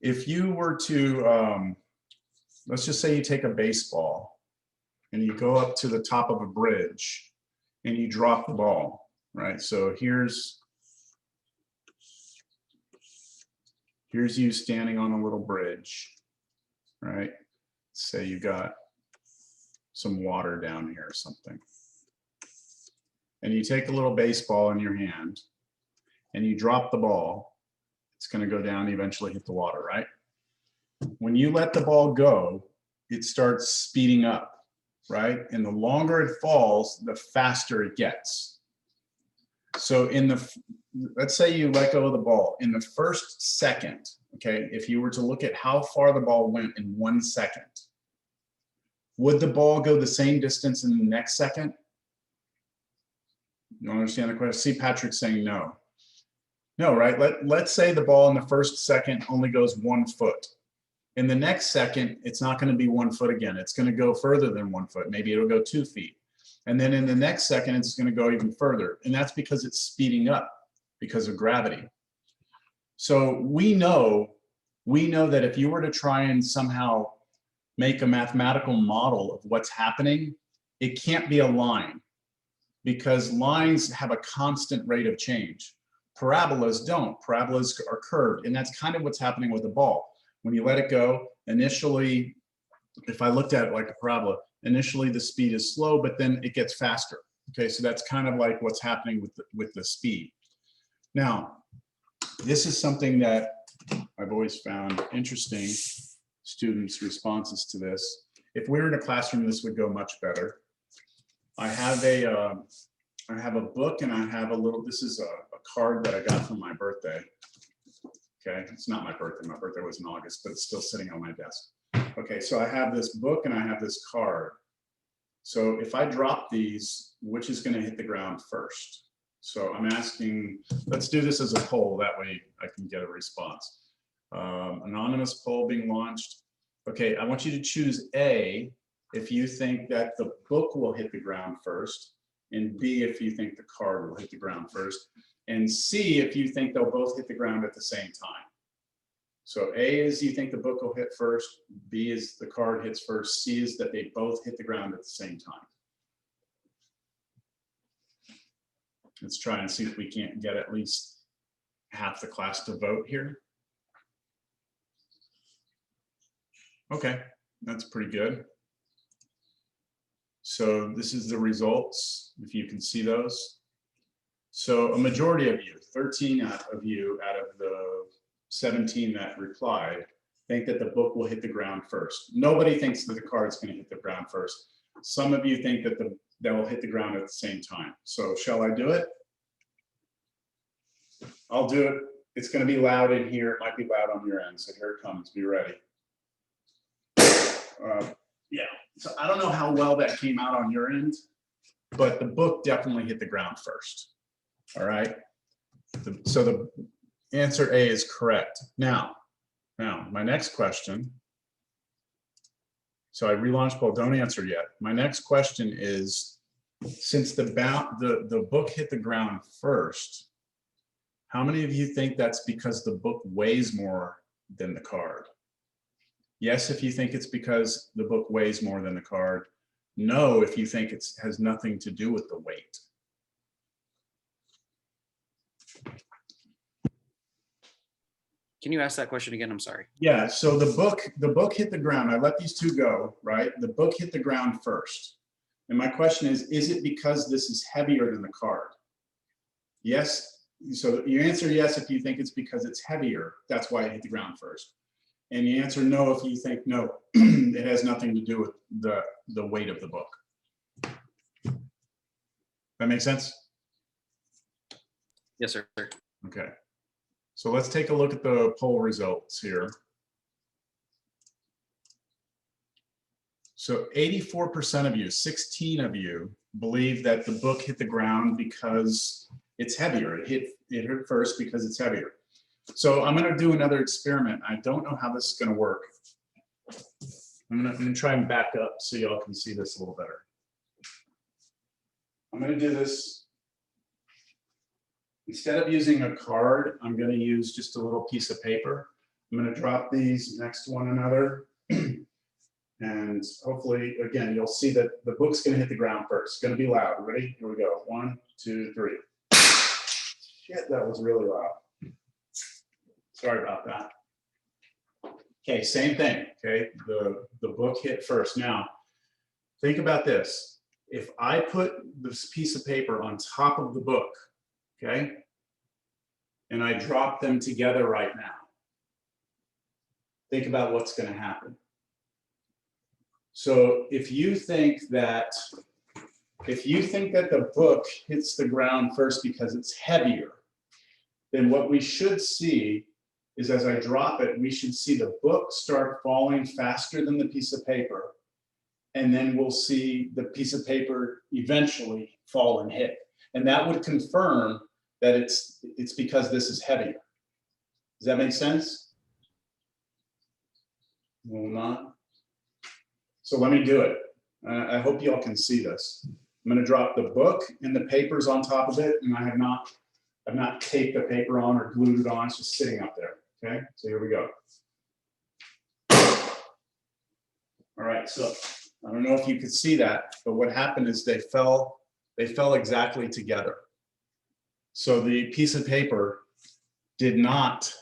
If you were to, let's just say you take a baseball and you go up to the top of a bridge and you drop the ball, right? So here's you standing on a little bridge, right? Say you got some water down here or something. And you take a little baseball in your hand and you drop the ball. It's going to go down and eventually hit the water, right? When you let the ball go, it starts speeding up, right? And the longer it falls, the faster it gets. So let's say you let go of the ball in the first second, okay? If you were to look at how far the ball went in 1 second, would the ball go the same distance in the next second? You understand the question? See, Patrick's saying no. No, right? Let's say the ball in the first second only goes 1 foot. In the next second, it's not going to be 1 foot again. It's going to go further than 1 foot. Maybe it'll go 2 feet. And then in the next second, it's going to go even further. And that's because it's speeding up because of gravity. So we know that if you were to try and somehow make a mathematical model of what's happening, it can't be a line because lines have a constant rate of change. Parabolas don't. Parabolas are curved. And that's kind of what's happening with the ball. When you let it go, initially, if I looked at it like a parabola, initially the speed is slow, but then it gets faster. Okay, so that's kind of like what's happening with the speed. Now, this is something that I've always found interesting, students' responses to this. If we were in a classroom, this would go much better. I have a book and I have a little, this is a card that I got for my birthday. Okay, it's not my birthday was in August, but it's still sitting on my desk. Okay, so I have this book and I have this card. So if I drop these, which is going to hit the ground first? So I'm asking, let's do this as a poll, that way I can get a response. Anonymous poll being launched. Okay, I want you to choose A if you think that the book will hit the ground first, and B if you think the card will hit the ground first, and C if you think they'll both hit the ground at the same time. So A is you think the book will hit first, B is the card hits first, C is that they both hit the ground at the same time. Let's try and see if we can't get at least half the class to vote here. Okay, that's pretty good. So this is the results, if you can see those. So a majority of you, 13 of you out of the 17 that replied, think that the book will hit the ground first. Nobody thinks that the card's going to hit the ground first. Some of you think that that will hit the ground at the same time. So shall I do it? I'll do it. It's going to be loud in here. It might be loud on your end. So here it comes. Be ready. Yeah. So I don't know how well that came out on your end. but the book definitely hit the ground first. All right. So the answer A is correct. Now, my next question. So I relaunched poll, don't answer yet. My next question is, since the book hit the ground first, how many of you think that's because the book weighs more than the card? Yes, if you think it's because the book weighs more than the card. No, if you think it has nothing to do with the weight. Can you ask that question again? I'm sorry. Yeah, so the book hit the ground. I let these two go, right? The book hit the ground first. And my question is it because this is heavier than the card? Yes, so you answer yes if you think it's because it's heavier. That's why it hit the ground first. And you answer no if you think no, it has nothing to do with the weight of the book. That makes sense? Yes, sir. Okay. So let's take a look at the poll results here. So 84% of you, 16 of you, believe that the book hit the ground because it's heavier. It hit first because it's heavier. So I'm going to do another experiment. I don't know how this is going to work. I'm going to try and back up so y'all can see this a little better. I'm going to do this. Instead of using a card, I'm going to use just a little piece of paper. I'm going to drop these next to one another. And hopefully, again, you'll see that the book's going to hit the ground first. It's going to be loud. Ready? Here we go. 1, 2, 3. Shit, that was really loud. Sorry about that. Okay, same thing. Okay, the book hit first. Now, think about this. If I put this piece of paper on top of the book, okay, and I drop them together right now, think about what's going to happen. So if you think that the book hits the ground first because it's heavier, then what we should see is as I drop it, we should see the book start falling faster than the piece of paper. And then we'll see the piece of paper eventually fall and hit. And that would confirm that it's because this is heavier. Does that make sense? Will not. So let me do it. I hope y'all can see this. I'm going to drop the book and the papers on top of it, and I have not taped the paper on or glued it on. It's just sitting up there. Okay, so here we go. All right, so I don't know if you could see that, but what happened is they fell exactly together. So the piece of paper did not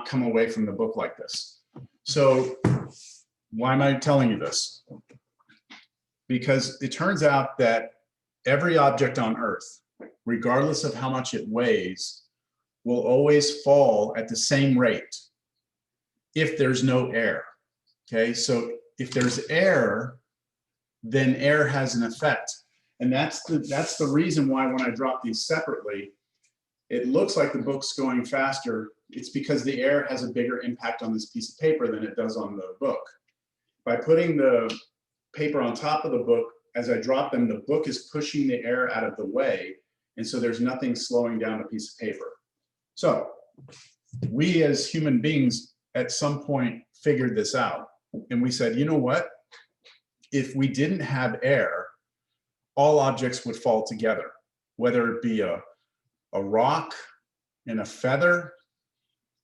come away from the book like this. So why am I telling you this? Because it turns out that every object on Earth, regardless of how much it weighs, will always fall at the same rate if there's no air. Okay, so if there's air, then air has an effect. And that's the reason why when I drop these separately, it looks like the book's going faster. It's because the air has a bigger impact on this piece of paper than it does on the book. By putting the paper on top of the book, as I drop them, the book is pushing the air out of the way. And so there's nothing slowing down a piece of paper. So we as human beings at some point figured this out. And we said, you know what? If we didn't have air, all objects would fall together, whether it be a rock and a feather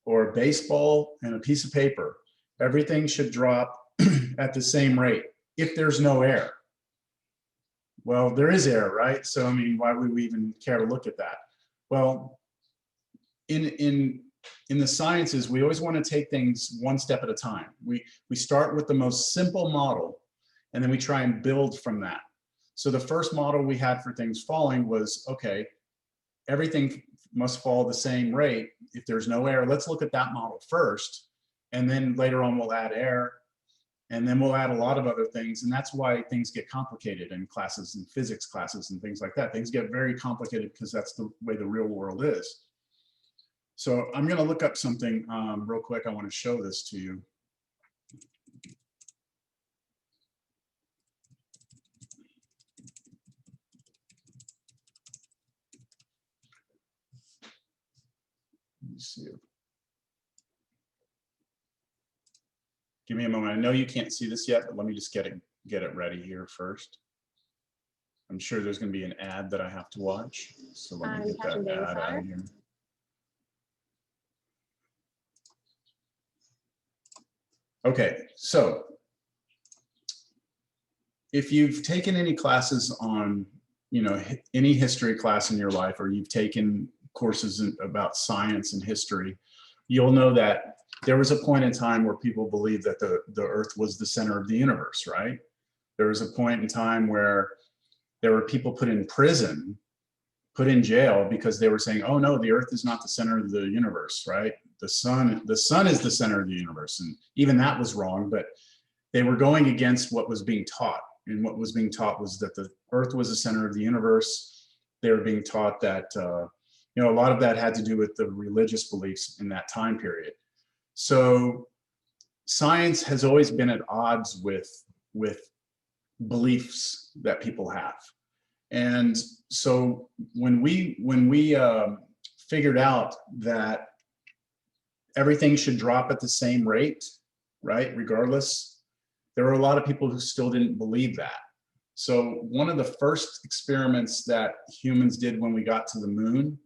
or a baseball and a piece of paper. Everything should drop at the same rate if there's no air. Well, there is air, right? So, I mean, why would we even care to look at that? Well, in the sciences, we always want to take things one step at a time. We start with the most simple model, and then we try and build from that. So the first model we had for things falling was, okay, everything must fall the same rate if there's no air. Let's look at that model first, and then later on we'll add air, and then we'll add a lot of other things. And that's why things get complicated in classes and physics classes and things like that. Things get very complicated because that's the way the real world is. So I'm going to look up something real quick. I want to show this to you. see. Give me a moment. I know you can't see this yet, but let me just get it ready here first. I'm sure there's going to be an ad that I have to watch, so let me get that ad out of here. Okay, so if you've taken any classes on, you know, any history class in your life, or you've taken courses about science and history, you'll know that there was a point in time where people believed that the Earth was the center of the universe, right? There was a point in time where there were people put in prison, put in jail, because they were saying, oh no, the Earth is not the center of the universe, right? The sun is the center of the universe. And even that was wrong, but they were going against what was being taught. And what was being taught was that the Earth was the center of the universe. They were being taught that, you know, a lot of that had to do with the religious beliefs in that time period. So science has always been at odds with beliefs that people have. And so when we figured out that everything should drop at the same rate, right, regardless, there were a lot of people who still didn't believe that. So one of the first experiments that humans did when we got to the moon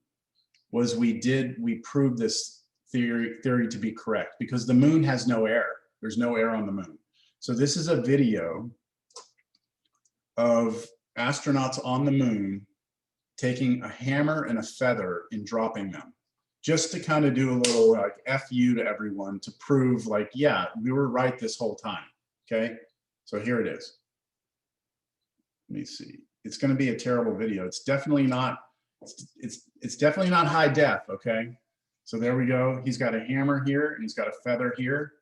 was we proved this theory to be correct, because the moon has no air. There's no air on the moon. So this is a video of astronauts on the moon taking a hammer and a feather and dropping them, just to kind of do a little like F you to everyone, to prove like, yeah, we were right this whole time. Okay, so here it is. Let me see. It's going to be a terrible video. It's definitely not. It's definitely not high def. Okay, so there we go. He's got a hammer here and he's got a feather here,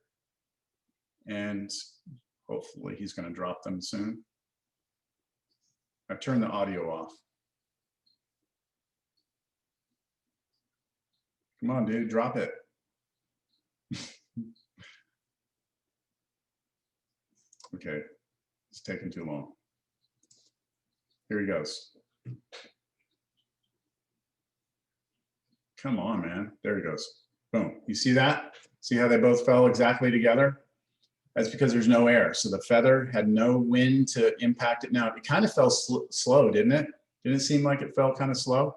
and hopefully he's going to drop them soon. I've turned the audio off. Come on, dude, drop it. Okay, it's taking too long. Here he goes. Come on, man. There he goes. Boom. You see that? See how they both fell exactly together? That's because there's no air. So the feather had no wind to impact it. Now, it kind of fell slow, didn't it? Didn't it seem like it fell kind of slow?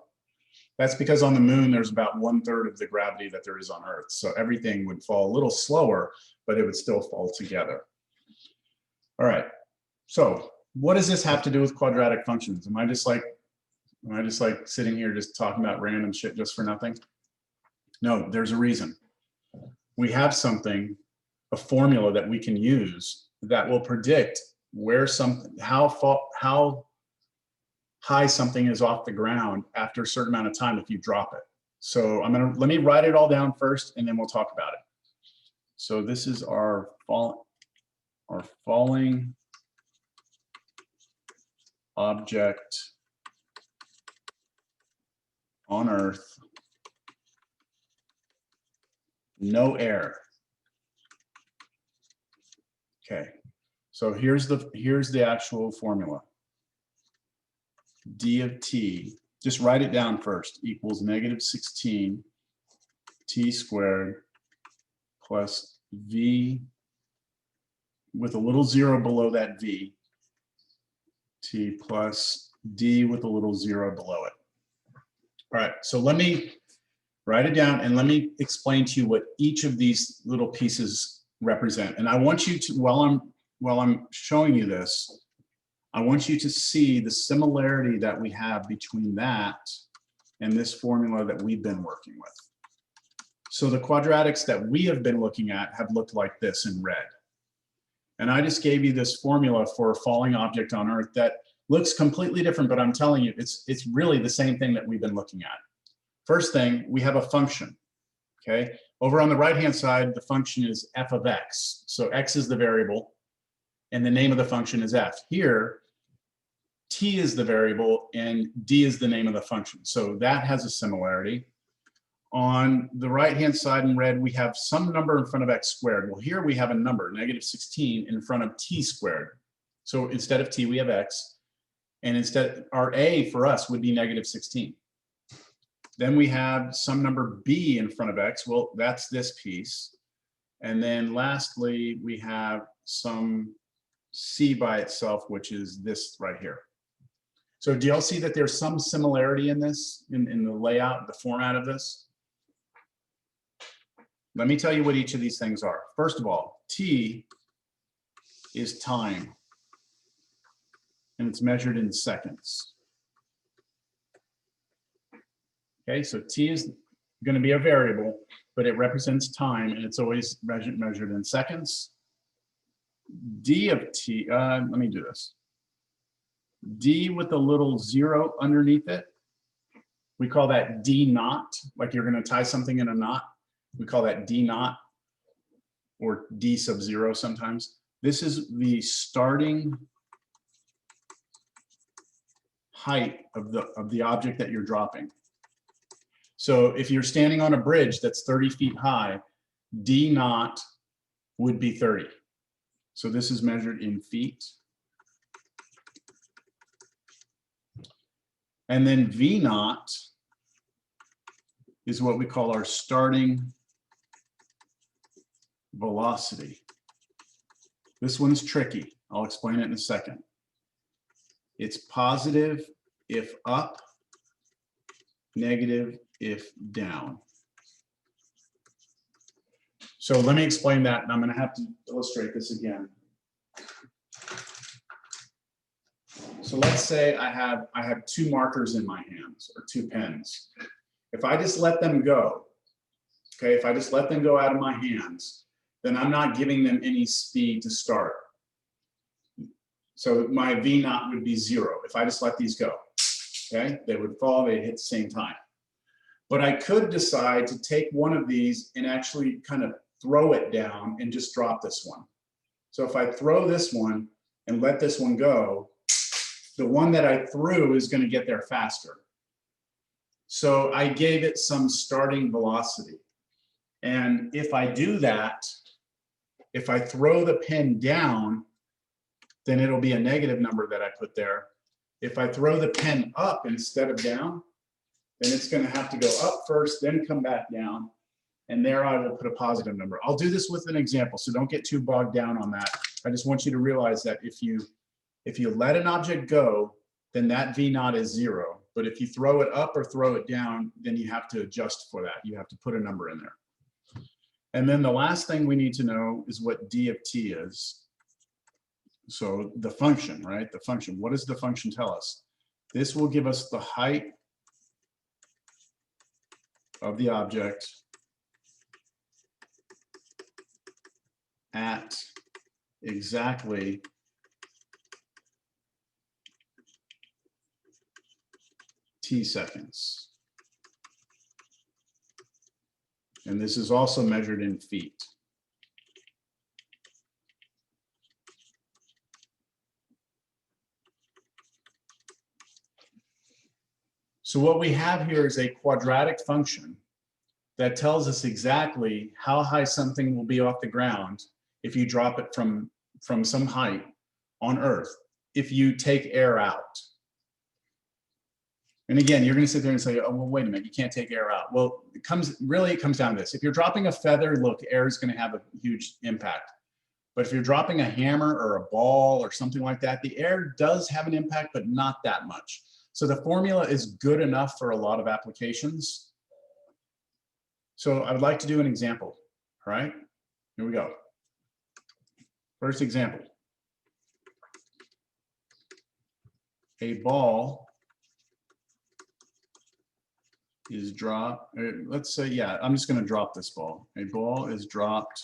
That's because on the moon, there's about 1/3 of the gravity that there is on Earth. So everything would fall a little slower, but it would still fall together. All right. So what does this have to do with quadratic functions? Am I just like sitting here just talking about random shit just for nothing? No, there's a reason. We have something, a formula that we can use that will predict where something, how high something is off the ground after a certain amount of time if you drop it. So let me write it all down first and then we'll talk about it. So this is our falling object on Earth, no air. Okay, so here's the actual formula. D of t, just write it down first, equals -16 t squared plus v with a little zero below that v, t plus d with a little zero below it. All right, so let me write it down and let me explain to you what each of these little pieces represent. And I want you to, while I'm showing you this, I want you to see the similarity that we have between that and this formula that we've been working with. So the quadratics that we have been looking at have looked like this in red. And I just gave you this formula for a falling object on Earth that looks completely different, but I'm telling you, it's really the same thing that we've been looking at. First thing, we have a function, okay? Over on the right-hand side, the function is f of x. So x is the variable, and the name of the function is f. Here, t is the variable, and d is the name of the function. So that has a similarity. On the right-hand side in red, we have some number in front of x squared. Well, here we have a number, -16, in front of t squared. So instead of t, we have x. And instead, our a for us would be -16. Then we have some number b in front of x. Well, that's this piece. And then lastly, we have some c by itself, which is this right here. So do y'all see that there's some similarity in this, in the layout, the format of this? Let me tell you what each of these things are. First of all, t is time, and it's measured in seconds. Okay, so t is going to be a variable, but it represents time, and it's always measured in seconds. D of t, let me do this. D with a little 0 underneath it, we call that D naught, like you're going to tie something in a knot. We call that D naught, or D sub 0 sometimes. This is the starting height of the object that you're dropping. So if you're standing on a bridge that's 30 feet high, D naught would be 30. So this is measured in feet. And then V naught is what we call our starting velocity. This one's tricky. I'll explain it in a second. It's positive if up, negative if down. So let me explain that, and I'm going to have to illustrate this again. So let's say I have 2 markers in my hands, or 2 pens. If I just let them go, okay, if I just let them go out of my hands, then I'm not giving them any speed to start. So my V naught would be 0 if I just let these go. Okay, they would fall, they'd hit the same time. But I could decide to take one of these and actually kind of throw it down and just drop this one. So if I throw this one and let this one go, the one that I threw is going to get there faster. So I gave it some starting velocity. And if I do that, if I throw the pen down, then it'll be a negative number that I put there. If I throw the pen up instead of down, then it's going to have to go up first, then come back down. And there I will put a positive number. I'll do this with an example, so don't get too bogged down on that. I just want you to realize that if you let an object go, then that V naught is 0. But if you throw it up or throw it down, then you have to adjust for that. You have to put a number in there. And then the last thing we need to know is what D of t is. So the function, right? The function. What does the function tell us? This will give us the height of the object at exactly t seconds. And this is also measured in feet. So what we have here is a quadratic function that tells us exactly how high something will be off the ground if you drop it from some height on Earth, if you take air out. And again, you're going to sit there and say, oh, well, wait a minute, you can't take air out. Well, it comes down to this. If you're dropping a feather, look, air is going to have a huge impact. But if you're dropping a hammer or a ball or something like that, the air does have an impact, but not that much. So the formula is good enough for a lot of applications. So I would like to do an example, all right? Here we go. First example. A ball is dropped, let's say, yeah, I'm just going to drop this ball. A ball is dropped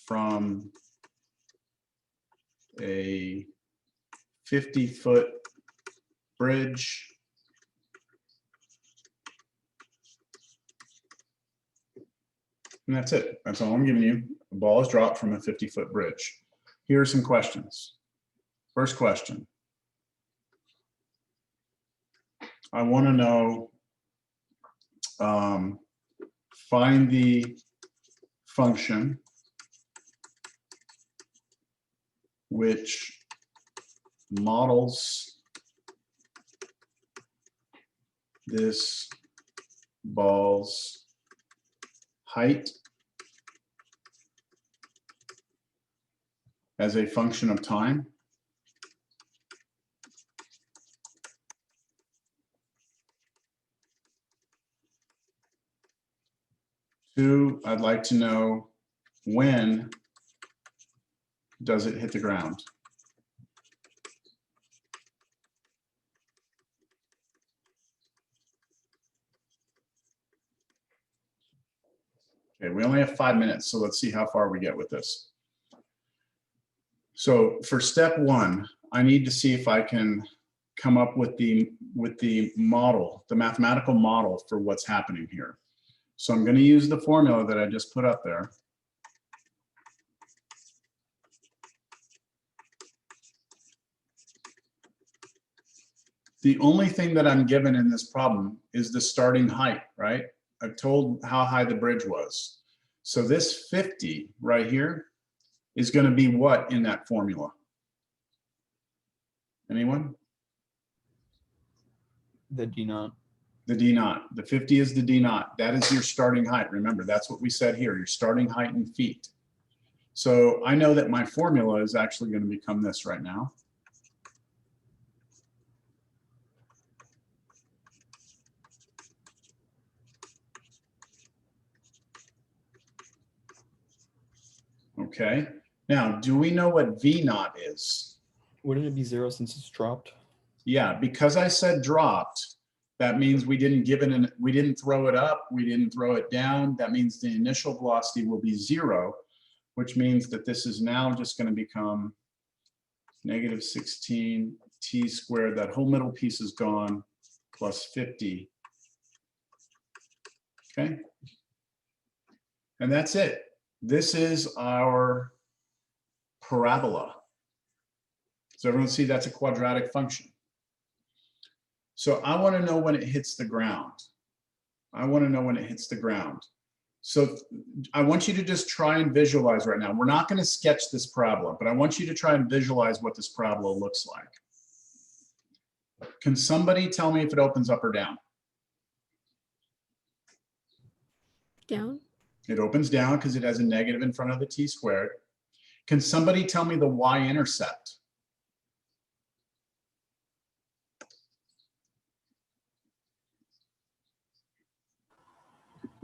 from a 50-foot bridge and that's it. That's all I'm giving you. The ball is dropped from a 50-foot bridge. Here are some questions. First question. I want to know, find the function which models this ball's height as a function of time. Two, I'd like to know when does it hit the ground? Okay, we only have 5 minutes, so let's see how far we get with this. So for step one, I need to see if I can come up with the model, the mathematical model for what's happening here. So I'm going to use the formula that I just put up there. The only thing that I'm given in this problem is the starting height, right? I've told how high the bridge was. So this 50 right here is going to be what in that formula? Anyone? The D naught. The D naught. The 50 is the D naught. That is your starting height. Remember, that's what we said here, your starting height in feet. So I know that my formula is actually going to become this right now. Okay. Now, do we know what V naught is? Wouldn't it be 0 since it's dropped? Yeah, because I said dropped, that means we didn't give it we didn't throw it up, we didn't throw it down. That means the initial velocity will be 0, which means that this is now just going to become negative 16 t squared. That whole middle piece is gone, plus 50. Okay. And that's it. This is our parabola. So everyone see that's a quadratic function. So I want to know when it hits the ground. I want to know when it hits the ground. So I want you to just try and visualize right now. We're not going to sketch this parabola, but I want you to try and visualize what this parabola looks like. Can somebody tell me if it opens up or down? Down. It opens down because it has a negative in front of the t squared. Can somebody tell me the y-intercept?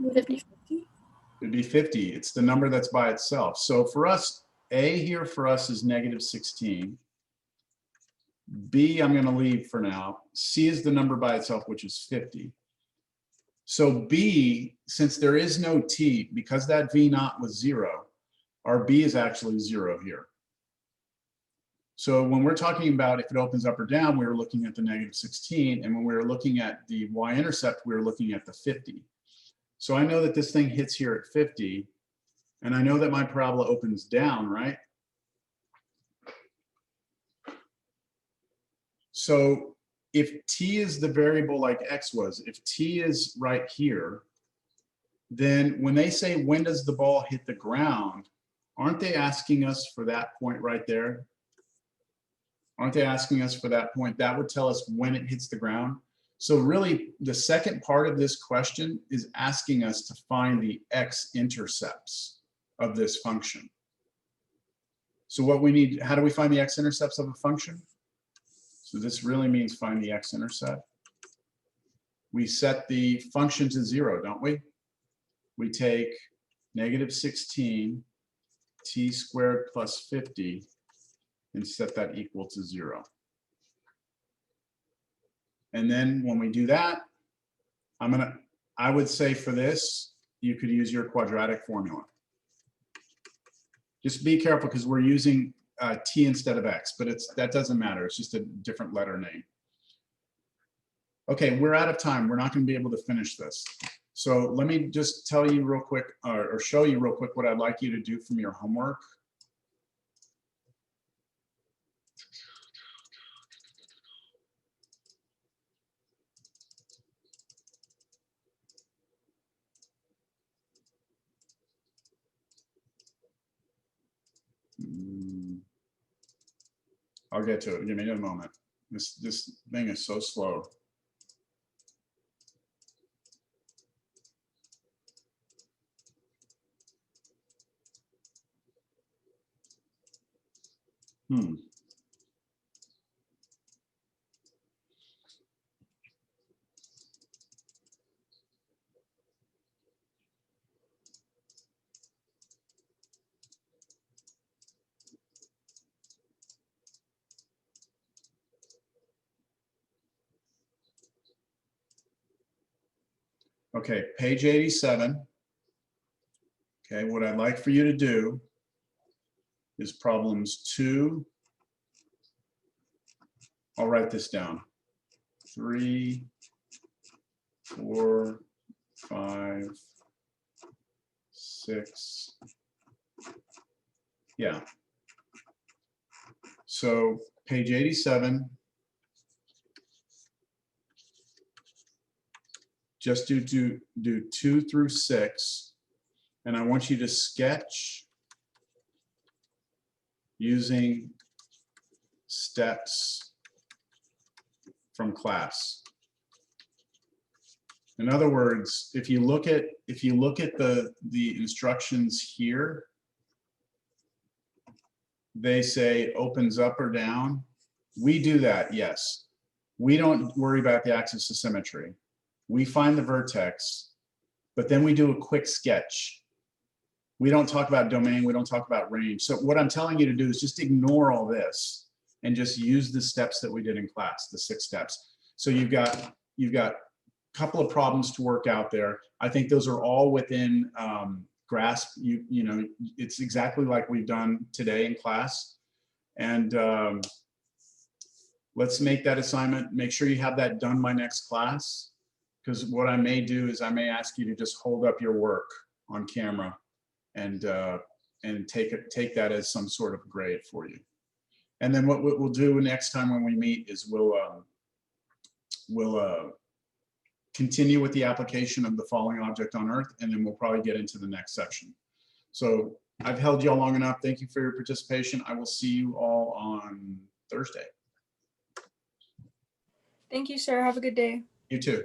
It'd It'd be 50. It's the number that's by itself. So for us, A here for us is negative 16. B, I'm going to leave for now. C is the number by itself, which is 50. So B, since there is no t, because that V naught was 0, our B is actually 0 here. So when we're talking about if it opens up or down, we were looking at the negative 16. And when we were looking at the y-intercept, we were looking at the 50. So I know that this thing hits here at 50. And I know that my parabola opens down, right? So if t is the variable like x was, if t is right here, then when they say when does the ball hit the ground, aren't they asking us for that point right there? Aren't they asking us for that point? That would tell us when it hits the ground. So really, the second part of this question is asking us to find the x-intercepts of this function. So what we need, how do we find the x-intercepts of a function? So this really means find the x-intercept. We set the function to 0, don't we? We take negative 16 t squared plus 50 and set that equal to 0. And then when we do that, I would say for this, you could use your quadratic formula. Just be careful because we're using t instead of x, but that doesn't matter. It's just a different letter name. Okay, we're out of time. We're not going to be able to finish this. So let me just tell you real quick, or show you real quick what I'd like you to do from your homework. I'll get to it. Give me a moment. This thing is so slow. Hmm. Okay, page 87. Okay, what I'd like for you to do is problems 2. I'll write this down. 3, 4, 5, 6. Yeah. So page 87. Just do 2 through 6. And I want you to sketch using steps from class. In other words, if you look at the instructions here, they say opens up or down. We do that, yes. We don't worry about the axis of symmetry. We find the vertex, but then we do a quick sketch. We don't talk about domain, we don't talk about range. So what I'm telling you to do is just ignore all this and just use the steps that we did in class, the 6 steps. So you've got a couple of problems to work out there. I think those are all within grasp. You know, it's exactly like we've done today in class. And let's make that assignment. Make sure you have that done by next class, because what I may do is I may ask you to just hold up your work on camera and take that as some sort of grade for you. And then what we'll do next time when we meet is we'll continue with the application of the falling object on Earth, and then we'll probably get into the next section. So I've held you all long enough. Thank you for your participation. I will see you all on Thursday. Thank you, sir. Have a good day. You too.